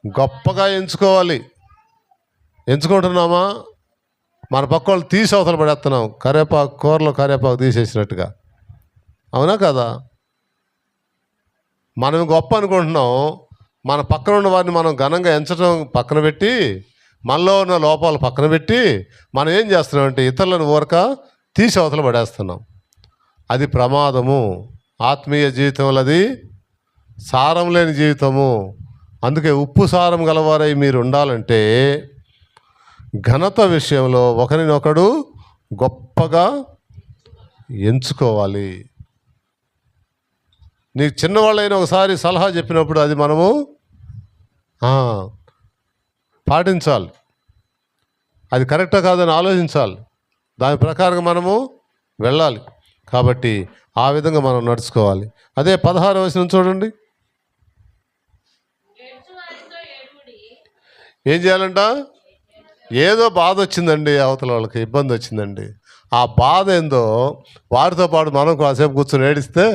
గొప్పగా ఎంచుకోవాలి. ఎంచుకుంటున్నామా? మన పక్క వాళ్ళు తీసి అవతల పడేస్తున్నాం, కరేపాకు కూరలో కరేపాకు తీసేసినట్టుగా. అవునా కదా? మనం గొప్ప అనుకుంటున్నాం, మన పక్కన ఉన్న వారిని మనం ఘనంగా ఎంచడం పక్కన పెట్టి, మనలో ఉన్న లోపాలు పక్కన పెట్టి మనం ఏం చేస్తున్నామంటే ఇతరులను ఊరక తీసి అవతల పడేస్తున్నాం. అది ప్రమాదము. ఆత్మీయ జీవితంలో అది సారం లేని జీవితము. అందుకే ఉప్పు సారం గలవారై మీరు ఉండాలంటే ఘనత విషయంలో ఒకరినొకడు గొప్పగా ఎంచుకోవాలి. నీకు చిన్నవాళ్ళైనా ఒకసారి సలహా చెప్పినప్పుడు అది మనము పాటించాలి. అది కరెక్టా కాదని ఆలోచించాలి, దాని ప్రకారంగా మనము వెళ్ళాలి. కాబట్టి ఆ విధంగా మనం నడుచుకోవాలి. అదే 16వ వచనం చూడండి, ఏం చేయాలంట? ఏదో బాధ వచ్చిందండి, అవతల వాళ్ళకి ఇబ్బంది వచ్చిందండి, ఆ బాధ ఏందో వారితో పాటు మనం కాసేపు కూర్చొని ఏడిస్తే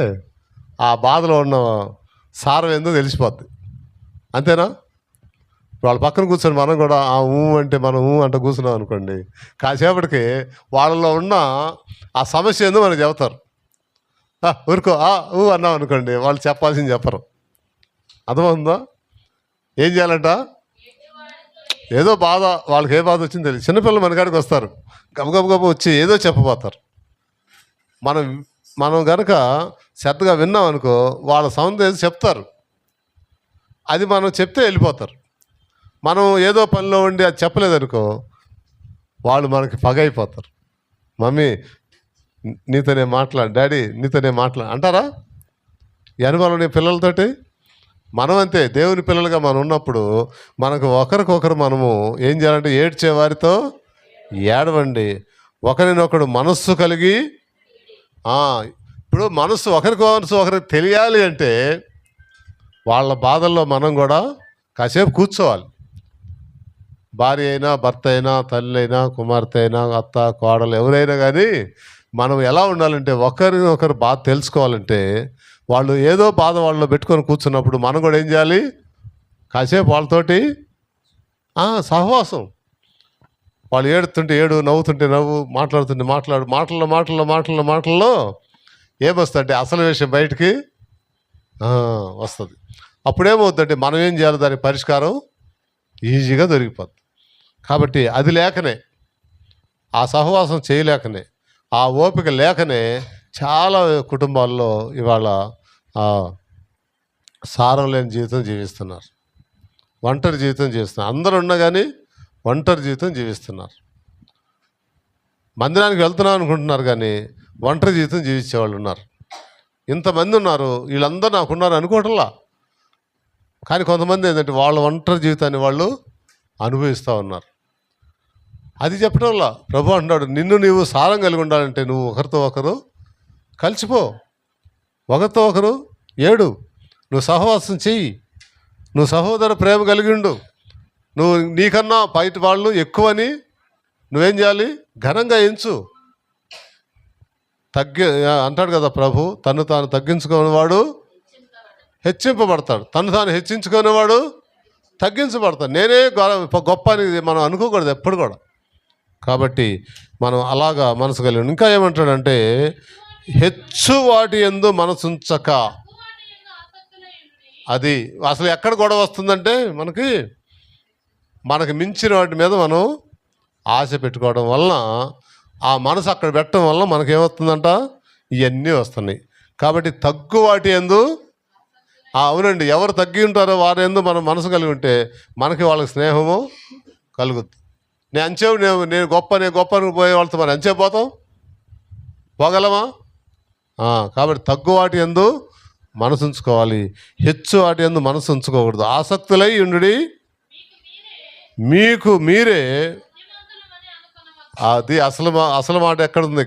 ఆ బాధలో ఉన్న సారం ఏందో తెలిసిపోద్ది. అంతేనా? వాళ్ళ పక్కన కూర్చొని మనం కూడా అంటే మనం అంటే కూర్చున్నాం అనుకోండి, కాసేపటికి వాళ్ళలో ఉన్న ఆ సమస్య ఏందో మనకు చెబుతారు. ఊరుకో అన్నాం అనుకోండి, వాళ్ళు చెప్పాల్సింది చెప్పరు. అర్థమవుతుందా? ఏం చేయాలంట? ఏదో బాధ, వాళ్ళకి ఏ బాధ వచ్చింది తెలియదు. చిన్నపిల్లలు మన కాడికి వస్తారు, గబగబ వచ్చి ఏదో చెప్పబోతారు. మనం కనుక శ్రద్ధగా విన్నాం అనుకో, వాళ్ళ సౌండ్ ఏదో చెప్తారు, అది మనం చెప్తే వెళ్ళిపోతారు. మనం ఏదో పనిలో ఉండి అది చెప్పలేదనుకో, వాళ్ళు మనకి పగ అయిపోతారు. మమ్మీ నీతోనే మాట్లాడు, డాడీ నీతోనే మాట్లాడు అంటారా? ఈ అనుభవం నీ పిల్లలతోటి. మనం అంతే, దేవుని పిల్లలుగా మనం ఉన్నప్పుడు మనకు ఒకరికొకరు మనము ఏం చేయాలంటే ఏడ్చే వారితో ఏడవండి, ఒకరినొకడు మనస్సు కలిగి. ఇప్పుడు మనస్సు ఒకరికి తెలియాలి అంటే వాళ్ళ బాధల్లో మనం కూడా కాసేపు కూర్చోవాలి. భార్య అయినా, భర్త అయినా, తల్లి అయినా, కుమార్తె అయినా, అత్త, కోడలు ఎవరైనా కానీ మనం ఎలా ఉండాలంటే ఒకరినొకరు బాధ తెలుసుకోవాలంటే వాళ్ళు ఏదో బాధ వాళ్ళలో పెట్టుకొని కూర్చున్నప్పుడు మనం కూడా ఏం చేయాలి? కాసేపు వాళ్ళతోటి సహవాసం. వాళ్ళు ఏడుతుంటే ఏడు, నవ్వుతుంటే నవ్వు, మాట్లాడుతుంటే మాట్లాడు. మాటల్లో ఏమొస్తుందంటే అసలు విషయం బయటికి వస్తుంది. అప్పుడేమవుతుందంటే మనం ఏం చేయాలి? దానికి పరిష్కారం ఈజీగా దొరికిపోద్ది. కాబట్టి అది లేకనే, ఆ సహవాసం చేయలేకనే, ఆ ఓపిక లేకనే చాలా కుటుంబాల్లో ఇవాళ సారం లేని జీవితం జీవిస్తున్నారు, ఒంటరి జీవితం జీవిస్తున్నారు. అందరూ ఉన్నా కానీ ఒంటరి జీవితం జీవిస్తున్నారు. మందిరానికి వెళ్తున్నాం అనుకుంటున్నారు కానీ ఒంటరి జీవితం జీవించేవాళ్ళు ఉన్నారు. ఇంతమంది ఉన్నారు, వీళ్ళందరూ నాకున్నారు అనుకోవటంలా. కానీ కొంతమంది ఏంటంటే వాళ్ళ ఒంటరి జీవితాన్ని వాళ్ళు అనుభవిస్తూ ఉన్నారు. అది చెప్పడంలా ప్రభు అంటున్నాడు, నిన్ను నీవు సారం కలిగి ఉండాలంటే నువ్వు ఒకరితో ఒకరు కలిసిపో, ఒకరితో ఒకరు ఏడు, నువ్వు సహవాసం చెయ్యి, నువ్వు సహోదర ప్రేమ కలిగి ఉండు. నువ్వు నీకన్నా బయట వాళ్ళు ఎక్కువని నువ్వేం చేయాలి? ఘనంగా ఎంచు. అంటాడు కదా ప్రభు, తను తాను తగ్గించుకునేవాడు హెచ్చింపబడతాడు, తను తాను హెచ్చించుకునేవాడు తగ్గించబడతాడు. నేనే గొప్ప అని మనం అనుకోకూడదు ఎప్పుడు కూడా. కాబట్టి మనం అలాగా మనసు కలిగి, ఇంకా ఏమంటాడంటే హెచ్చు వాటి యందు మనసుంచక. అది అసలు ఎక్కడ గొడవ వస్తుందంటే మనకి మించిన వాటి మీద మనం ఆశ పెట్టుకోవడం వలన, ఆ మనసు అక్కడ పెట్టడం వల్ల మనకేమవుతుందంట, ఇవన్నీ వస్తున్నాయి. కాబట్టి తగ్గు వాటి యందు, అవునండి, ఎవరు తగ్గి ఉంటారో వారి యందు మనం మనసు కలిగి ఉంటే మనకి వాళ్ళకి స్నేహము కలుగుద్ది. నేను గొప్ప అని పోయే వాళ్ళతో మరి అంచే పోగలమా? కాబట్టి తగ్గు వాటి యందు మనసు ఉంచుకోవాలి, హెచ్చు వాటి యందు మనసు ఉంచుకోకూడదు. ఆసక్తులై ఉండుడి మీకు మీరే. అది అసలు మాట ఎక్కడుంది?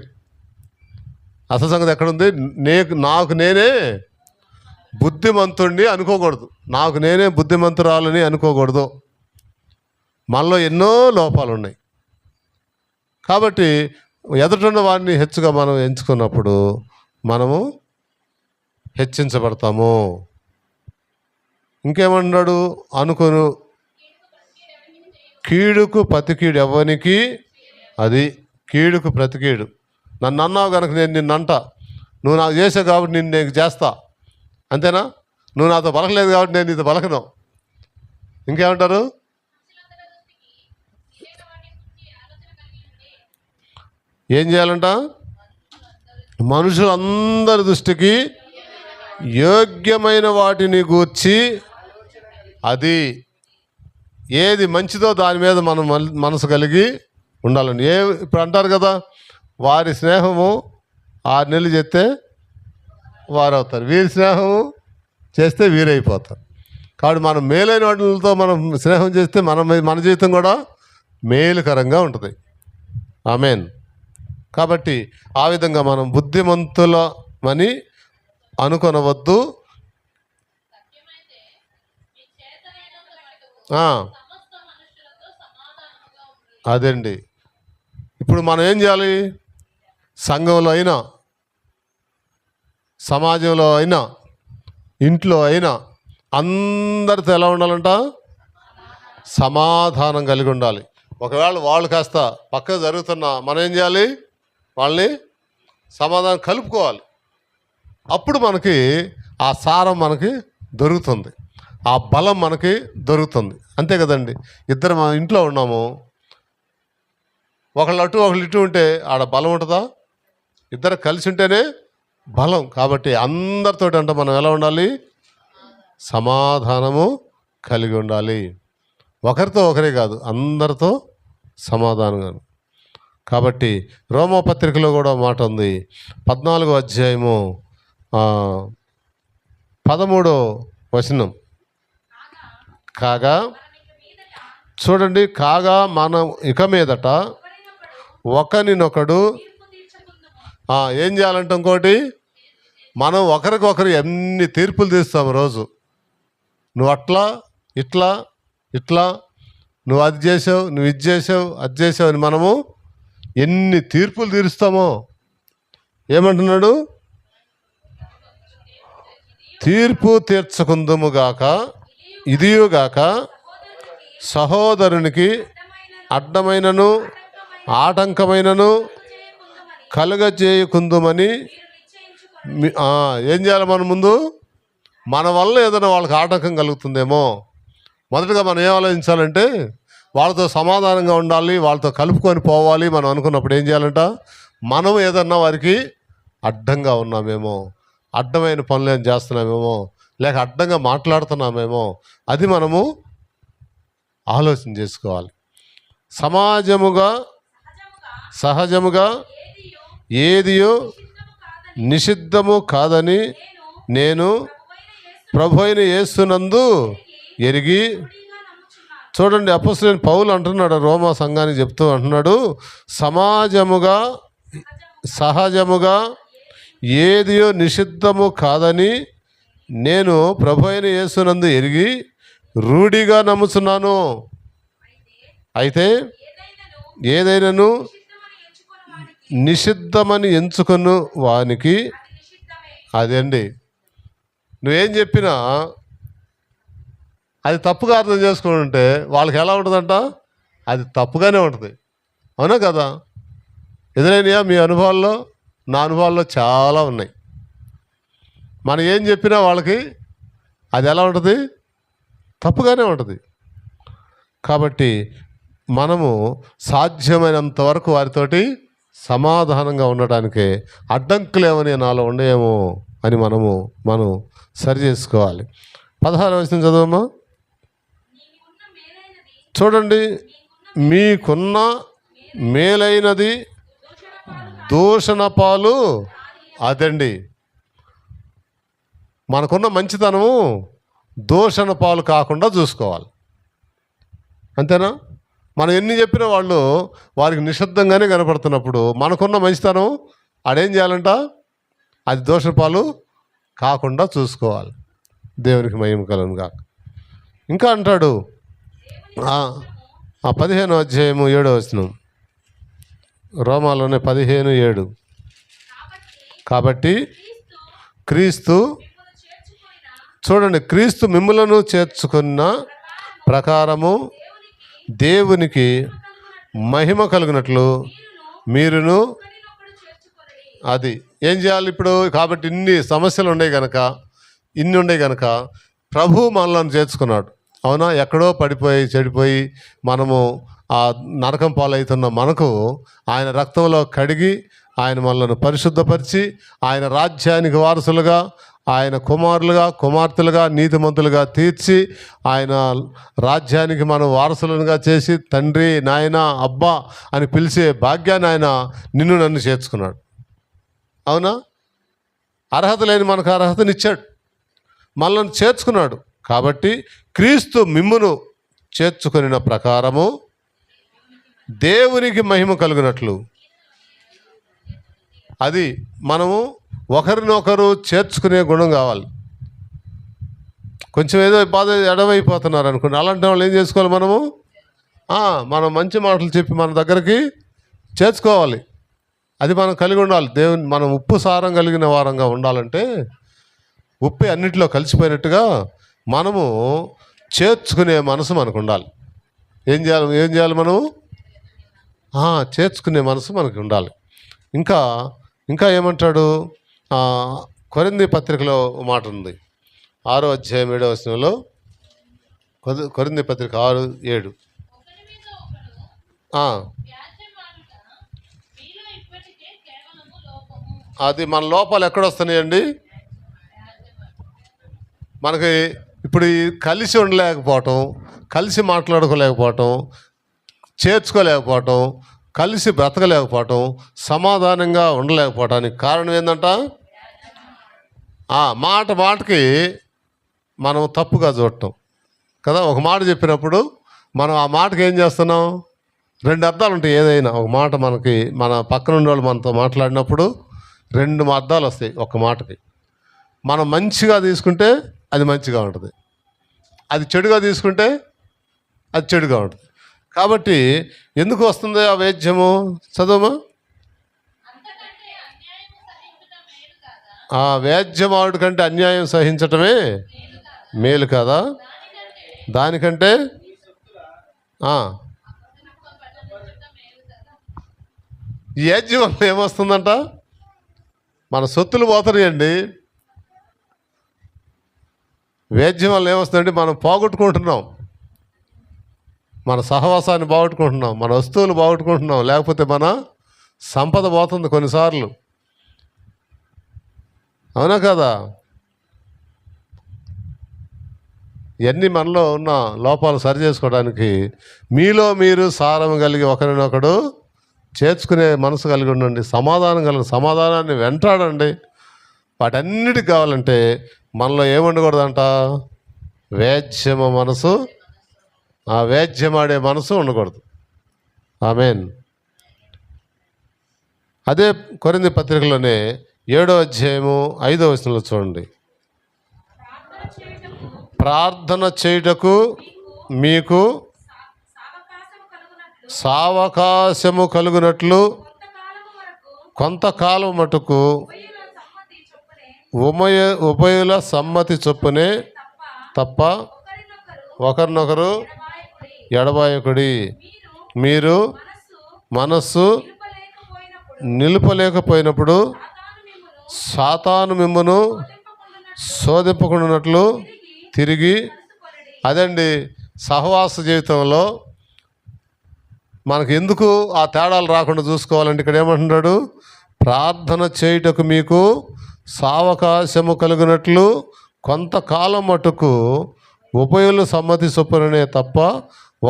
అసలు సంగతి ఎక్కడుంది? నాకు నేనే బుద్ధిమంతుడిని అనుకోకూడదు, నాకు నేనే బుద్ధిమంతురాలని అనుకోకూడదు. మనలో ఎన్నో లోపాలు ఉన్నాయి. కాబట్టి ఎదుటిన్న వారిని హెచ్చుగా మనం ఎంచుకున్నప్పుడు మనము హెచ్చించబడతాము. ఇంకేమన్నాడు? అనుకొను కీడుకు ప్రతికీడు ఎవ్వనికి, అది కీడుకు ప్రతికీడు. నన్ను అన్నావు కనుక నేను నిన్నంట, నువ్వు నాకు చేసావు కాబట్టి నేను చేస్తా, అంతేనా? నువ్వు నాతో పలకలేదు కాబట్టి నేను నీతో పలకను. ఇంకేమంటారు? ఏం చేయాలంట? మనుషులందరి దృష్టికి యోగ్యమైన వాటిని గూర్చి, అది ఏది మంచిదో దాని మీద మనం మనసు కలిగి ఉండాలండి. ఇప్పుడు అంటారు కదా, వారి స్నేహము 6 నెలలు చేస్తే వారవుతారు, వీరి స్నేహము చేస్తే వీరైపోతారు. కాబట్టి మనం మేలైన వాటితో మనం స్నేహం చేస్తే మన జీవితం కూడా మేలుకరంగా ఉంటుంది. ఆమేన్. కాబట్టి ఆ విధంగా మనం బుద్ధిమంతులమని అనుకొనవద్దు. అదండి. ఇప్పుడు మనం ఏం చేయాలి? సంఘంలో అయినా, సమాజంలో అయినా, ఇంట్లో అయినా అందరితో ఎలా ఉండాలంట? సమాధానం కలిగి ఉండాలి. ఒకవేళ వాళ్ళు కాస్త పక్కకు జరుగుతున్నా మనం ఏం చేయాలి? వాళ్ళని సమాధానం కలుపుకోవాలి. అప్పుడు మనకి ఆ సారం మనకి దొరుకుతుంది, ఆ బలం మనకి దొరుకుతుంది. అంతే కదండి. ఇద్దరు మన ఇంట్లో ఉన్నాము, ఒకళ్ళు అటు ఒకళ్ళు ఇటు ఉంటే ఆడ బలం ఉంటుందా? ఇద్దరు కలిసి ఉంటేనే బలం. కాబట్టి అందరితో అంటే మనం ఎలా ఉండాలి? సమాధానము కలిగి ఉండాలి. ఒకరితో ఒకరే కాదు, అందరితో సమాధానంగా. కాబట్టి రోమాపత్రికలో కూడా మాట ఉంది, 14వ అధ్యాయము 13వ వచనం. కాగా చూడండి, కాగా మనం ఇక మీదట ఒకరినొకడు ఏం చేయాలంటే, ఇంకోటి మనం ఒకరికొకరు ఎన్ని తీర్పులు తీస్తాము రోజు. నువ్వు అట్లా ఇట్లా ఇట్లా, నువ్వు అది చేసావు, నువ్వు ఇది చేసావు, అది చేసావు అని మనము ఎన్ని తీర్పులు తీరుస్తామో. ఏమంటున్నాడు? తీర్పు తీర్చకుందుముగాక, ఇదియుగాక సహోదరునికి అడ్డమైనను ఆటంకమైనను కలుగజేయకుందుమని. ఏం చేయాలి? మన ముందు మన వల్ల ఏదైనా వాళ్ళకి ఆటంకం కలుగుతుందేమో. మొదటగా మనం ఏం ఆలోచించాలంటే, వాళ్ళతో సమాధానంగా ఉండాలి, వాళ్ళతో కలుపుకొని పోవాలి. మనం అనుకున్నప్పుడు ఏం చేయాలంట? మనం ఏదన్నా వారికి అడ్డంగా ఉన్నామేమో, అడ్డమైన పనులు ఏం చేస్తున్నామేమో, లేక అడ్డంగా మాట్లాడుతున్నామేమో, అది మనము ఆలోచన చేసుకోవాలి. సహజముగా ఏదియో నిషిద్ధము కాదని నేను ప్రభు అయిన యేసునందు ఎరిగి. చూడండి, అపోస్తలుడైన పౌలు అంటున్నాడు, రోమా సంఘానికి చెప్తూ అంటున్నాడు, సహజముగా ఏదియో నిషిద్ధము కాదని నేను ప్రభు అయిన యేసునందు ఎరిగి రూఢిగా నమ్ముచున్నాను. అయితే ఏదైనాను నిషిద్ధమని ఎంచుకొను వానికి అదండి, నువ్వేం చెప్పినా అది తప్పుగా అర్థం చేసుకుని ఉంటే వాళ్ళకి ఎలా ఉంటుందంట? అది తప్పుగానే ఉంటుంది. అవునా కదా? ఎదురైనయా మీ అనుభవాల్లో? నా అనుభవాల్లో చాలా ఉన్నాయి. మనం ఏం చెప్పినా వాళ్ళకి అది ఎలా ఉంటుంది? తప్పుగానే ఉంటుంది. కాబట్టి మనము సాధ్యమైనంత వరకు వారితోటి సమాధానంగా ఉండటానికే అడ్డంకులు ఏమని నాలో ఉండేమో అని మనం సరి చేసుకోవాలి. 16వ వచనం చదవమ్మా. చూడండి, మీకున్న మేలైనది దూషణ పాలు అదండి. మనకున్న మంచితనము దూషణ పాలు కాకుండా చూసుకోవాలి. అంతేనా? మనం ఎన్ని చెప్పినా వాళ్ళు వారికి నిశ్శబ్దంగానే కనపడుతున్నప్పుడు మనకున్న మంచితనం ఆడేం చేయాలంట? అది దోషణ పాలు కాకుండా చూసుకోవాలి. దేవునికి మహిమ కలుగును గాక. ఇంకా అంటాడు 15వ అధ్యాయము 7వ వచనం, రోమాలోనే 15:7. కాబట్టి క్రీస్తు, చూడండి, క్రీస్తు మిమ్ములను చేర్చుకున్న ప్రకారము దేవునికి మహిమ కలుగునట్లు మీరును అది ఏం చేయాలి ఇప్పుడు? కాబట్టి ఇన్ని సమస్యలు ఉన్నాయి కనుక ప్రభు మనల్ని చేర్చుకున్నాడు. అవునా? ఎక్కడో పడిపోయి చెడిపోయి మనము ఆ నరకం పాలవుతున్న మనకు ఆయన రక్తంలో కడిగి ఆయన మనల్ని పరిశుద్ధపరిచి ఆయన రాజ్యానికి వారసులుగా, ఆయన కుమారులుగా కుమార్తెలుగా నీతిమంతులుగా తీర్చి ఆయన రాజ్యానికి మనం వారసులుగా చేసి తండ్రి, నాయన, అబ్బా అని పిలిచే భాగ్యాన్ని ఆయన నిన్ను నన్ను చేర్చుకున్నాడు. అవునా? అర్హత లేని మనకు అర్హతనిచ్చాడు, మనల్ని చేర్చుకున్నాడు. కాబట్టి క్రీస్తు మిమ్మును చేర్చుకొనిన ప్రకారము దేవునికి మహిమ కలుగునట్లు, అది మనము ఒకరినొకరు చేర్చుకునే గుణం కావాలి. కొంచెం ఏదో బాధ ఎడవైపోతున్నారు అనుకోండి, అలాంటి వాళ్ళు ఏం చేసుకోవాలి? మనం మంచి మాటలు చెప్పి మన దగ్గరికి చేర్చుకోవాలి. అది మనం కలిగి ఉండాలి. దేవుని మనం ఉప్పు సారం కలిగిన వారంగా ఉండాలంటే ఉప్పు అన్నింటిలో కలిసిపోయినట్టుగా మనము చేర్చుకునే మనసు మనకు ఉండాలి. ఏం చేయాలి మనము? చేర్చుకునే మనసు మనకు ఉండాలి. ఇంకా ఏమంటాడు? కొరింథీ పత్రికలో మాట ఉంది, 6వ అధ్యాయం 7వ వచనంలో. కొరింథీ పత్రిక 6:7. అది మన లోపాలు ఎక్కడొస్తున్నాయండి? మనకి ఇప్పుడు కలిసి ఉండలేకపోవటం, కలిసి మాట్లాడుకోలేకపోవటం, చేర్చుకోలేకపోవటం, కలిసి బ్రతకలేకపోవటం, సమాధానంగా ఉండలేకపోవటానికి కారణం ఏంటంట? మాటకి మనం తప్పుగా చూడటం కదా. ఒక మాట చెప్పినప్పుడు మనం ఆ మాటకి ఏం చేస్తున్నాం? 2 అర్థాలు ఉంటాయి. ఏదైనా ఒక మాట మనకి మన పక్కన ఉండే వాళ్ళు మనతో మాట్లాడినప్పుడు 2 అర్థాలు వస్తాయి ఒక మాటకి. మనం మంచిగా తీసుకుంటే అది మంచిగా ఉంటుంది, అది చెడుగా తీసుకుంటే అది చెడుగా ఉంటుంది. కాబట్టి ఎందుకు వస్తుంది ఆ వేద్యము? చదవమా. వేద్యమాడు కంటే అన్యాయం సహించటమే మేలు కదా. దానికంటే ఈ వేద్యం వల్ల ఏమొస్తుందంట? మన సొత్తులు పోతున్నాయండి. వేద్యం వల్ల ఏమొస్తుందంటే మనం పోగొట్టుకుంటున్నాం, మన సహవాసాన్ని పోగొట్టుకుంటున్నాం, మన వస్తువులు పోగొట్టుకుంటున్నాం, లేకపోతే మన సంపద పోతుంది కొన్నిసార్లు. అవునా కదా? ఇవన్నీ మనలో ఉన్న లోపాలు సరి చేసుకోవడానికి మీలో మీరు సారం కలిగి ఒకరినొకడు చేర్చుకునే మనసు కలిగి ఉండండి. సమాధానాన్ని వెంటాడండి. వాటన్నిటికి కావాలంటే మనలో ఏముండకూడదంట? వేద్యమ మనసు, వేద్యమాడే మనసు ఉండకూడదు. ఆమేన్. అదే కొరింథీ పత్రికలోనే 7వ అధ్యాయము 5వ వచనంలో చూడండి. ప్రార్థన చేయుటకు మీకు సావకాశము కలుగునట్లు కొంతకాలం మటుకు ఉభయుల సమ్మతి చొప్పునే తప్ప ఒకరినొకరు ఎడబాయకుడి. మీరు మనస్సు నిలుపలేకపోయినప్పుడు సాతాను మిమ్మును శోధింపకుండానట్లు తిరిగి, అదండి సహవాస జీవితంలో మనకు ఎందుకు ఆ తేడాలు రాకుండా చూసుకోవాలంటే ఇక్కడ ఏమంటున్నాడు, ప్రార్థన చేయుటకు మీకు సావకాశము కలిగినట్లు కొంతకాలం మటుకు ఉభయుల సమ్మతి చొప్పుననే తప్ప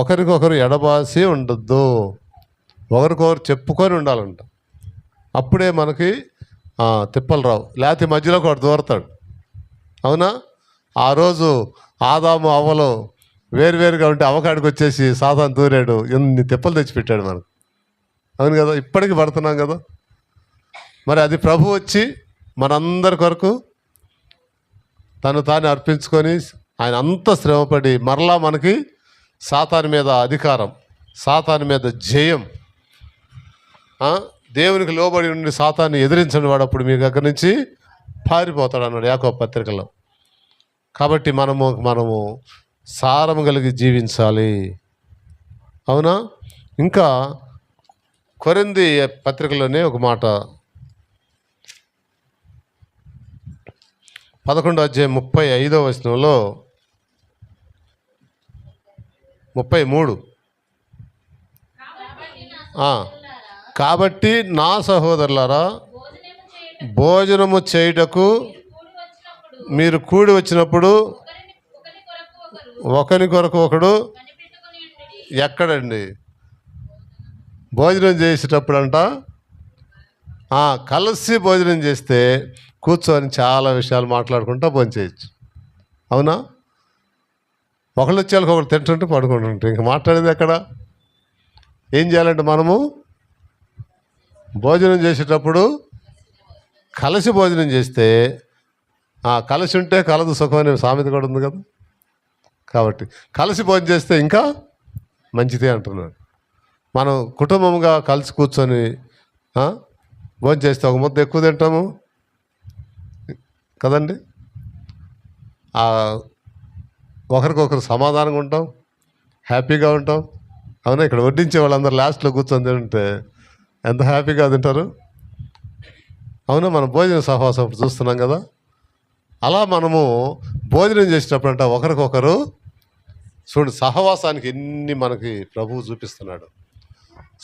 ఒకరికొకరు ఎడబాసి ఉండద్దు. ఒకరికొకరు చెప్పుకొని ఉండాలంట. అప్పుడే మనకి తిప్పలు రావు. లేకపోతే మధ్యలో ఒకటి దూరతాడు. అవునా? ఆ రోజు ఆదాము అవ్వలు వేరువేరుగా ఉంటే అవకాడికి వచ్చేసి సాతాను దూరాడు, ఎన్ని తిప్పలు తెచ్చిపెట్టాడు మనకు. అవును కదా? ఇప్పటికీ పడుతున్నాం కదా. మరి అది ప్రభు వచ్చి మనందరి కొరకు తను తాను అర్పించుకొని ఆయన అంత శ్రమపడి మరలా మనకి సాతాను మీద అధికారం, సాతాను మీద జయం, దేవునికి లోబడి ఉండి సాతాన్ని ఎదిరించండి వాడు అప్పుడు మీ దగ్గర నుంచి పారిపోతాడు అన్నాడు యాకోబు పత్రికలో. కాబట్టి మనము సారం కలిగి జీవించాలి. అవునా? ఇంకా కొరింథీ పత్రికలోనే ఒక మాట, 11వ అధ్యాయం 35వ వచనంలో 33, కాబట్టి నా సహోదరులారా, భోజనము చేయుటకు మీరు కూడి వచ్చినప్పుడు ఒకరి కొరకు ఒకడు ఎక్కడండి భోజనం చేసేటప్పుడు అంట, కలిసి భోజనం చేస్తే కూర్చొని చాలా విషయాలు మాట్లాడుకుంటూ భోజనం చేయొచ్చు. అవునా? ఒకళ్ళు వచ్చి ఒకళ్ళు తింటుంటే పడుకుంటుంటే ఇంక మాట్లాడేది ఎక్కడ? ఏం చేయాలంటే మనము భోజనం చేసేటప్పుడు కలిసి భోజనం చేస్తే, కలిసి ఉంటే కలదు సుఖం అనే సామెత కూడా ఉంది కదా. కాబట్టి కలిసి భోజనం చేస్తే ఇంకా మంచిదే అంటున్నాడు. మనం కుటుంబంగా కలిసి కూర్చొని భోజనం చేస్తే ఒక ముద్ద ఎక్కువ తింటాము కదండి. ఒకరికొకరు సమాధానంగా ఉంటాం, హ్యాపీగా ఉంటాం. అవునా? ఇక్కడ వడ్డించే వాళ్ళందరూ లాస్ట్లో కూర్చొని తింటే ఎంత హ్యాపీగా తింటారు. అవునా? మనం భోజనం సహవాసం చూస్తున్నాం కదా. అలా మనము భోజనం చేసేటప్పుడు అంట ఒకరికొకరు చూడండి, సహవాసానికి ఎన్ని మనకి ప్రభువు చూపిస్తున్నాడు.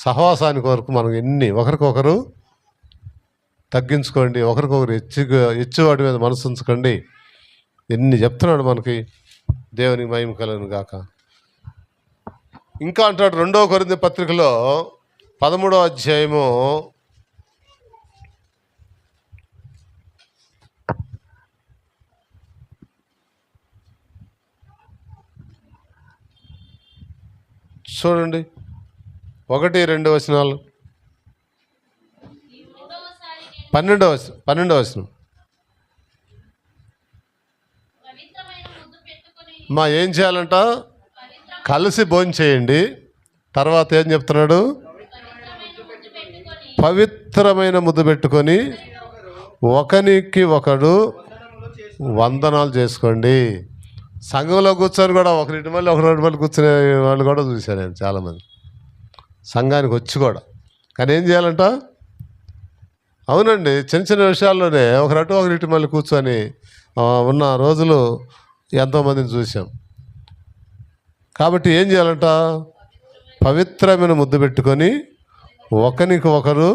సహవాసానికి వరకు మనం ఎన్ని ఒకరికొకరు తగ్గించుకోండి, ఒకరికొకరు హెచ్చువాడి మీద మనసు ఉంచుకోండి, ఎన్ని చెప్తున్నాడు మనకి. దేవునికి మహిమ కలుగును గాక. ఇంకా అంటాడు 2వ కొరింథీ పత్రికలో 13వ అధ్యాయము 1-2 వచనాలు, 12వ వచనం. ఏం చేయాలంట? కలిసి భోజనం చేయండి. తర్వాత ఏం చెప్తున్నాడు? పవిత్రమైన ముద్దు పెట్టుకొని ఒకరికి ఒకడు వందనాలు చేసుకోండి. సంఘంలో కూర్చొని కూడా ఒకరింటి మళ్ళీ కూర్చునే వాళ్ళు కూడా చూశాను నేను చాలామంది, సంఘానికి వచ్చి కూడా. కానీ ఏం చేయాలంట? అవునండి, చిన్న చిన్న విషయాల్లోనే ఒకరింటి మళ్ళీ కూర్చొని ఉన్న రోజులు ఎంతోమందిని చూసాం. కాబట్టి ఏం చేయాలంట? పవిత్రమైన ముద్దు పెట్టుకొని ఒకరికి ఒకరు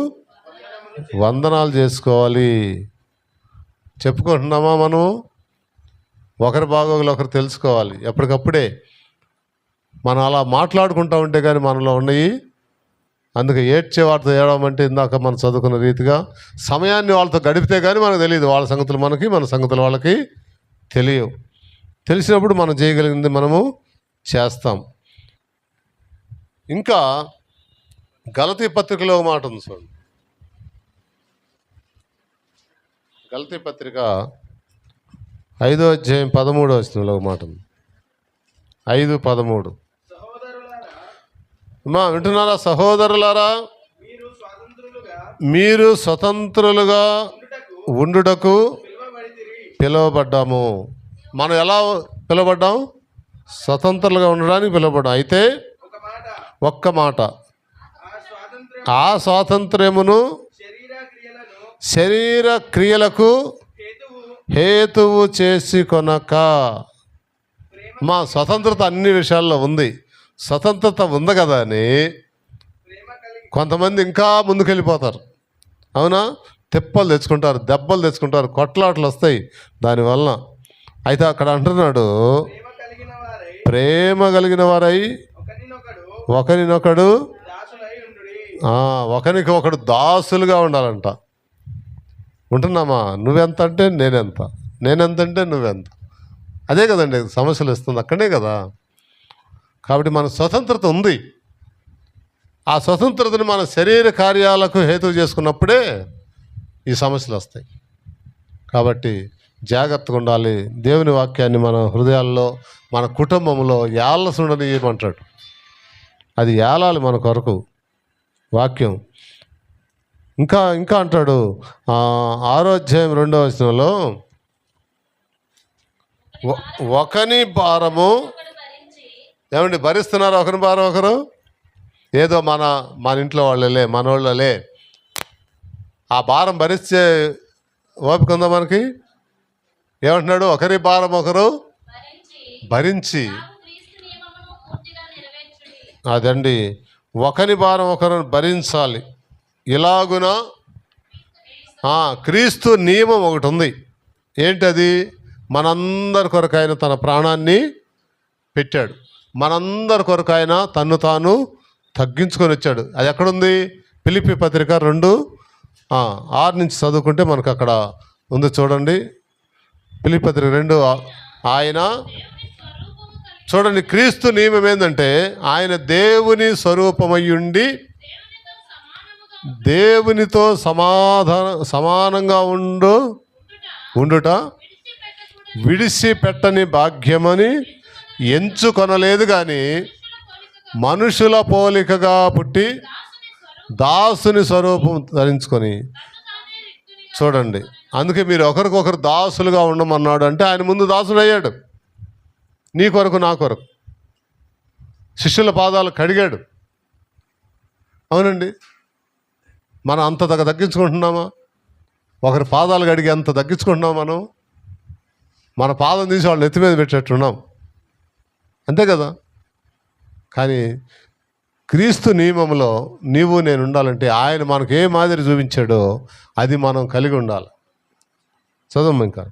వందనాలు చేసుకోవాలి. చెప్పుకుంటున్నామా? మనం ఒకరి బాగోగులు ఒకరు తెలుసుకోవాలి. ఎప్పటికప్పుడే మనం అలా మాట్లాడుకుంటూ ఉంటే కానీ మనలో ఉన్నాయి. అందుకే ఏడ్చే వారితో ఏడవమంటే ఇందాక మనం చదువుకున్న రీతిగా సమయాన్ని వాళ్ళతో గడిపితే కానీ మనకు తెలియదు. వాళ్ళ సంగతులు మనకి, మన సంగతులు వాళ్ళకి తెలియవు. తెలిసినప్పుడు మనం చేయగలిగింది మనము చేస్తాం. ఇంకా గలతీ పత్రికలో ఒక మాట ఉంది చూడండి. గలతీ పత్రిక 5వ అధ్యాయం 13వ వచనంలో ఒక మాట ఉంది. 5:13. వింటున్నారా సహోదరులారా? మీరు స్వతంత్రులుగా ఉండుటకు పిలువబడ్డాము. మనం ఎలా పిలువబడ్డాం? స్వతంత్రులుగా ఉండడానికి పిలువబడ్డాం. అయితే ఒక్క మాట, ఆ స్వాతంత్ర్యమును శరీర క్రియలకు హేతువు చేసి కొనక. మా స్వతంత్రత అన్ని విషయాల్లో ఉంది. స్వతంత్రత ఉంది కదా అని కొంతమంది ఇంకా ముందుకెళ్ళిపోతారు. అవునా? తిప్పలు తెచ్చుకుంటారు, దెబ్బలు తెచ్చుకుంటారు, కొట్లాటలు వస్తాయి దానివల్ల. అయితే అక్కడ అంటున్నాడు, ప్రేమ కలిగిన వారై ఒకరినొకడు ఒకరికి ఒకడు దాసులుగా ఉండాలంట. ఉంటున్నామా? నువ్వెంత అంటే నేనెంత, నేనెంత అంటే నువ్వెంత. అదే కదండి సమస్యలు ఇస్తుంది, అక్కడే కదా. కాబట్టి మన స్వతంత్రత ఉంది. ఆ స్వతంత్రతను మన శరీర కార్యాలకు హేతువు చేసుకున్నప్పుడే ఈ సమస్యలు వస్తాయి. కాబట్టి జాగ్రత్తగా ఉండాలి. దేవుని వాక్యాన్ని మన హృదయాల్లో, మన కుటుంబంలో ఏళ్ళసుండనియమంటాడు. అది ఏలాలి మన కొరకు వాక్యం. ఇంకా ఇంకా అంటాడు 6వ అధ్యాయం 2వ వచనంలో, ఒకని భారము ఏమండి భరిస్తున్నారు, ఒకరి భారం ఒకరు. ఏదో మన ఇంట్లో వాళ్ళలే, మన వాళ్ళలే, ఆ భారం భరిస్తే ఓపిక ఉందా మనకి? ఏమంటున్నాడు? ఒకరి భారం ఒకరు భరించి. అదండి, ఒకరి భారం ఒకరు భరించాలి. ఇలాగున క్రీస్తు నియమం ఒకటి ఉంది. ఏంటది? మనందరి కొరకు ఆయన తన ప్రాణాన్ని పెట్టాడు. మనందరి కొరకు ఆయన తన్ను తాను తగ్గించుకొని వచ్చాడు. అది ఎక్కడుంది? ఫిలిప్పీ పత్రిక 2:6 నుంచి చదువుకుంటే మనకు అక్కడ ఉంది. చూడండి, ఫిలిప్పీ పత్రిక 2 ఆయన చూడండి, క్రీస్తు నియమం ఏంటంటే ఆయన దేవుని స్వరూపమయ్యుండి దేవునితో సమానంగా ఉండుట విడిచిపెట్టని భాగ్యమని ఎంచుకొనలేదు, కానీ మనుషుల పోలికగా పుట్టి దాసుని స్వరూపం ధరించుకొని. చూడండి, అందుకే మీరు ఒకరికొకరు దాసులుగా ఉండమన్నాడు. అంటే ఆయన ముందు దాసుడు అయ్యాడు, నీ కొరకు నా కొరకు. శిష్యుల పాదాలు కడిగాడు. అవునండి, మనం అంత తగ్గించుకుంటున్నామా? ఒకరి పాదాలు కడిగి అంత తగ్గించుకుంటున్నాం మనం. మన పాదం తీసి వాళ్ళు నెత్తి మీద పెట్టేట్టున్నాం, అంతే కదా. కానీ క్రీస్తు నియమంలో నీవు నేను ఉండాలంటే ఆయన మనకు ఏ మాదిరి చూపించాడో అది మనం కలిగి ఉండాలి. చదవము ఇంకా.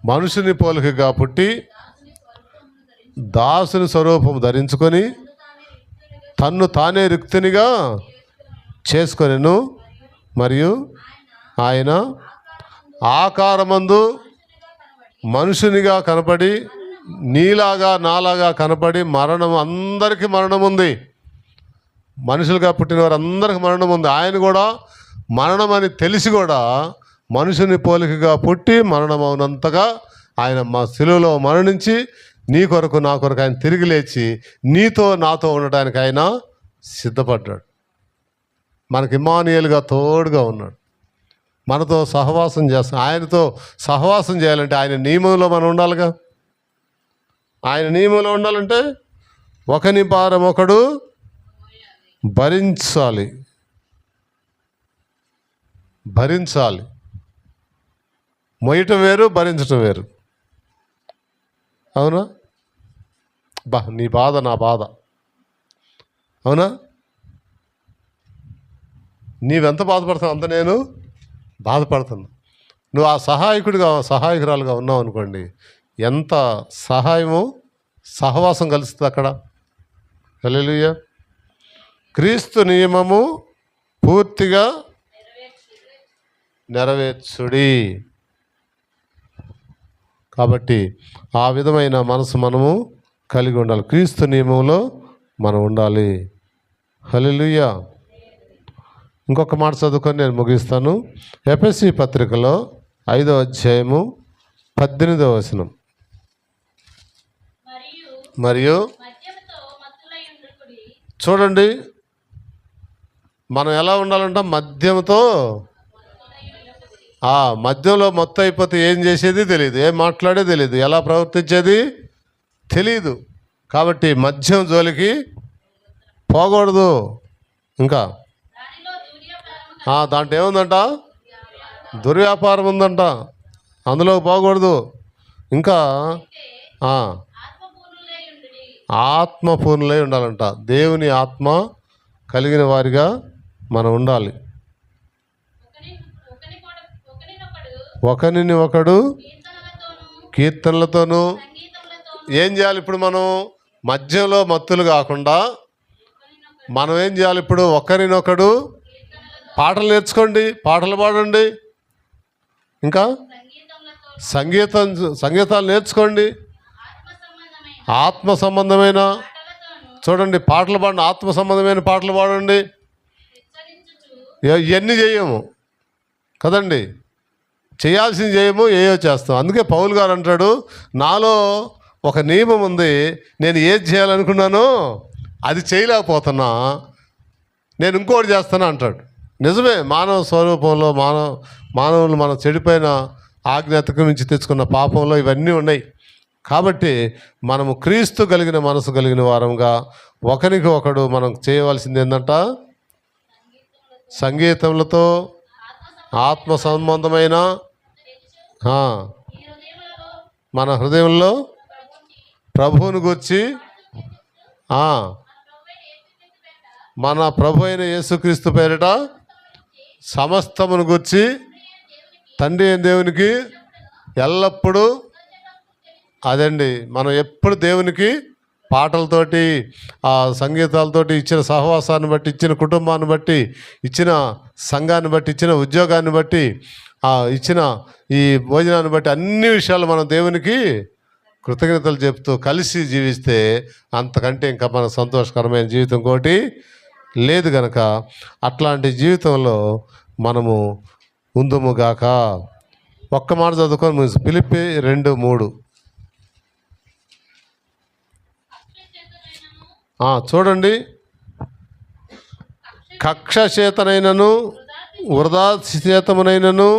మనుషుని పోలికగా పుట్టి దాసుని స్వరూపం ధరించుకొని తన్ను తానే రిక్తునిగా చేసుకొనెను. మరియు ఆయన ఆకారమందు మనుషునిగా కనపడి నీలాగా నాలాగా కనపడి అందరికీ మరణం ఉంది. మనుషులుగా పుట్టిన వారు అందరికీ మరణం ఉంది. ఆయన కూడా మరణం అని తెలిసి కూడా మనుషుని పోలికగా పుట్టి మరణం అవునంతగా ఆయన మా శిలువలో మరణించి నీ కొరకు నా కొరకు ఆయన తిరిగి లేచి నీతో నాతో ఉండడానికి ఆయన సిద్ధపడ్డాడు. మనకి ఇమ్మానుయేలుగా తోడుగా ఉన్నాడు, మనతో సహవాసం చేస్తాం. ఆయనతో సహవాసం చేయాలంటే ఆయన నియమంలో మనం ఉండాలిగా. ఆయన నియమంలో ఉండాలంటే ఒకని భారం ఒకడు భరించాలి. మొయ్యటం వేరు, భరించటం వేరు. అవునా? నీ బాధ నా బాధ. అవునా? నీవెంత బాధపడతావు అంత నేను బాధపడుతున్నా. నువ్వు ఆ సహాయకురాలుగా ఉన్నావు అనుకోండి, ఎంత సహాయము సహవాసం కలుస్తుంది అక్కడ. హల్లెలూయా. క్రీస్తు నియమము పూర్తిగా నెరవేర్చుడి. కాబట్టి ఆ విధమైన మనసు మనము కలిగి ఉండాలి. క్రీస్తు నియమంలో మనం ఉండాలి. హల్లెలూయా. ఇంకొక మాట చదువుకొని నేను ముగిస్తాను. ఎఫెసీ పత్రికలో 5వ అధ్యాయము 18వ వచనం. మరియు చూడండి, మనం ఎలా ఉండాలంట? మద్యంతో మద్యంలో మొత్తం అయిపోతే ఏం చేసేది తెలియదు, ఏం మాట్లాడేది తెలియదు, ఎలా ప్రవర్తించేది తెలియదు. కాబట్టి మద్యం జోలికి పోకూడదు. ఇంకా దాంట్లో ఏముందంట? దుర్వ్యాపారం ఉందంట, అందులో పోకూడదు. ఇంకా ఆత్మపూర్ణులై ఉండాలంట. దేవుని ఆత్మ కలిగిన వారిగా మనం ఉండాలి. ఒకరిని ఒకడు కీర్తనలతోనూ ఏం చేయాలి? ఇప్పుడు మనం మధ్యలో మత్తులు కాకుండా మనం ఏం చేయాలి? ఇప్పుడు ఒకరినొకడు పాటలు నేర్చుకోండి, పాటలు పాడండి, ఇంకా సంగీతాలు నేర్చుకోండి. ఆత్మ సంబంధమైన చూడండి పాటలు పాడండి, ఆత్మ సంబంధమైన పాటలు పాడండి. ఇవన్నీ చేయము కదండి, చేయాల్సింది చేయము, ఏయో చేస్తాం. అందుకే పౌలు గారు అంటాడు, నాలో ఒక నియమం ఉంది, నేను ఏది చేయాలనుకున్నానో అది చేయలేకపోతున్నా, నేను ఇంకోటి చేస్తాను అంటాడు. నిజమే, మానవ స్వరూపంలో మానవులు మనం చెడిపోయిన ఆజ్ఞాతకు మించి తెచ్చుకున్న పాపంలో ఇవన్నీ ఉన్నాయి. కాబట్టి మనము క్రీస్తు కలిగిన మనసు కలిగిన వారంగా ఒకరికి ఒకడు మనం చేయవలసింది ఏంటంట? సంగీతములతో ఆత్మ సంబంధమైన మన హృదయంలో ప్రభువుని గూర్చి మన ప్రభు అయిన యేసుక్రీస్తు పేరిట సమస్తమును గూర్చి తండ్రి అయిన దేవునికి ఎల్లప్పుడూ అదండి, మనం ఎప్పుడు దేవునికి పాటలతోటి సంగీతాలతోటి ఇచ్చిన సహవాసాన్ని బట్టి, ఇచ్చిన కుటుంబాన్ని బట్టి, ఇచ్చిన సంఘాన్ని బట్టి, ఇచ్చిన ఉద్యోగాన్ని బట్టి, ఇచ్చిన ఈ భోజనాన్ని బట్టి అన్ని విషయాలు మనం దేవునికి కృతజ్ఞతలు చెప్తూ కలిసి జీవిస్తే అంతకంటే ఇంకా మన సంతోషకరమైన జీవితం కోటి లేదు గనక అట్లాంటి జీవితంలో మనము ఉందుముగాక. ఒక్క మాట చదువుకొని ఫిలిప్పీ 2:3 చూడండి. కక్ష చేతనైనను వృధా చేతమునైనను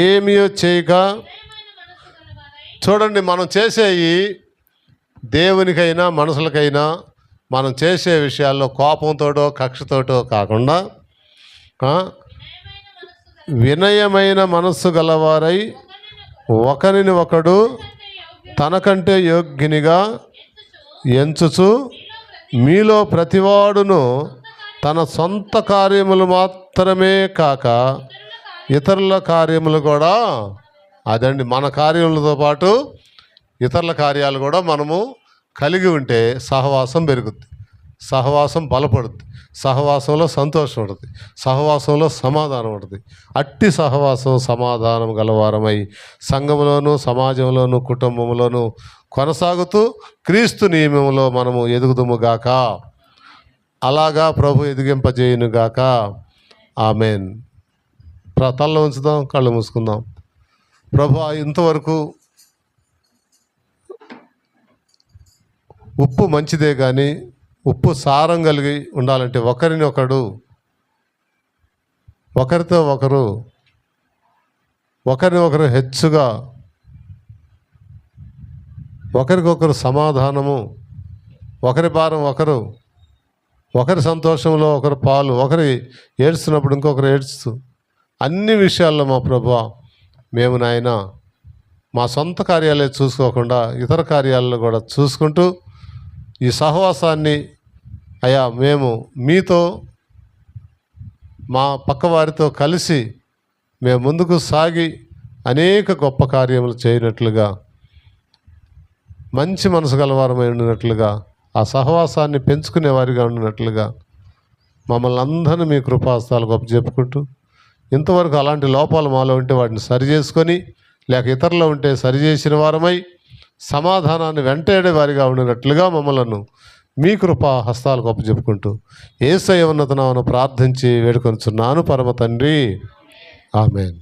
ఏమియో చేయక, చూడండి మనం చేసేవి దేవునికైనా మనుషులకైనా మనం చేసే విషయాల్లో కోపంతోటో కక్షతోటో కాకుండా వినయమైన మనస్సు గలవారై ఒకరిని ఒకడు తనకంటే యోగ్యునిగా ఎంచుచు మీలో ప్రతివాడును తన సొంత కార్యములు మాత్రమే కాక ఇతరుల కార్యములు కూడా అదండి, మన కార్యములతో పాటు ఇతరుల కార్యాలు కూడా మనము కలిగి ఉంటే సహవాసం పెరుగుద్ది, సహవాసం బలపడుద్ది, సహవాసంలో సంతోషం ఉంటుంది, సహవాసంలో సమాధానం ఉంటుంది. అట్టి సహవాసం సమాధానం గలవారమై సంఘములోను సమాజంలోను కుటుంబంలోను కొనసాగుతూ క్రీస్తు నియమంలో మనము ఎదుగుదుముగాక. అలాగా ప్రభు ఎదిగింపజేయునుగాక. ఆమెన్. తలలో ఉంచుదాం, కళ్ళు మూసుకుందాం. ప్రభు ఇంతవరకు ఉప్పు మంచిదే కానీ ఉప్పు సారం కలిగి ఉండాలంటే ఒకరితో ఒకరు హెచ్చుగా, ఒకరికొకరు సమాధానము, ఒకరి భారం ఒకరి సంతోషంలో ఒకరు పాలు, ఒకరి ఏడ్చున్నప్పుడు ఇంకొకరు ఏడ్చుతూ అన్ని విషయాల్లో మా ప్రభువా మేము నాయన మా సొంత కార్యాలే చూసుకోకుండా ఇతర కార్యాలను కూడా చూసుకుంటూ ఈ సహవాసాన్ని అయ్యా మేము మీతో మా పక్కవారితో కలిసి మేము ముందుకు సాగి అనేక గొప్ప కార్యములు చేయనట్లుగా, మంచి మనసు గలవారమై ఉండినట్లుగా, ఆ సహవాసాన్ని పెంచుకునే వారిగా ఉండినట్లుగా మమ్మల్ని అందరినీ మీ కృపాస్తాలు గొప్ప చెప్పుకుంటూ, ఇంతవరకు అలాంటి లోపాలు మాలో ఉంటే వాటిని సరిచేసుకొని, లేక ఇతరులు ఉంటే సరిచేసిన వారమై సమాధానాన్ని వెంటాడే వారిగా ఉండినట్లుగా మమ్మలను మీ కృపా హస్తాలు గొప్ప చెప్పుకుంటూ యేసయ్య ఉన్నత నామమున ప్రార్థించి వేడుకొనుచున్నాను పరమ తండ్రి. ఆమేన్.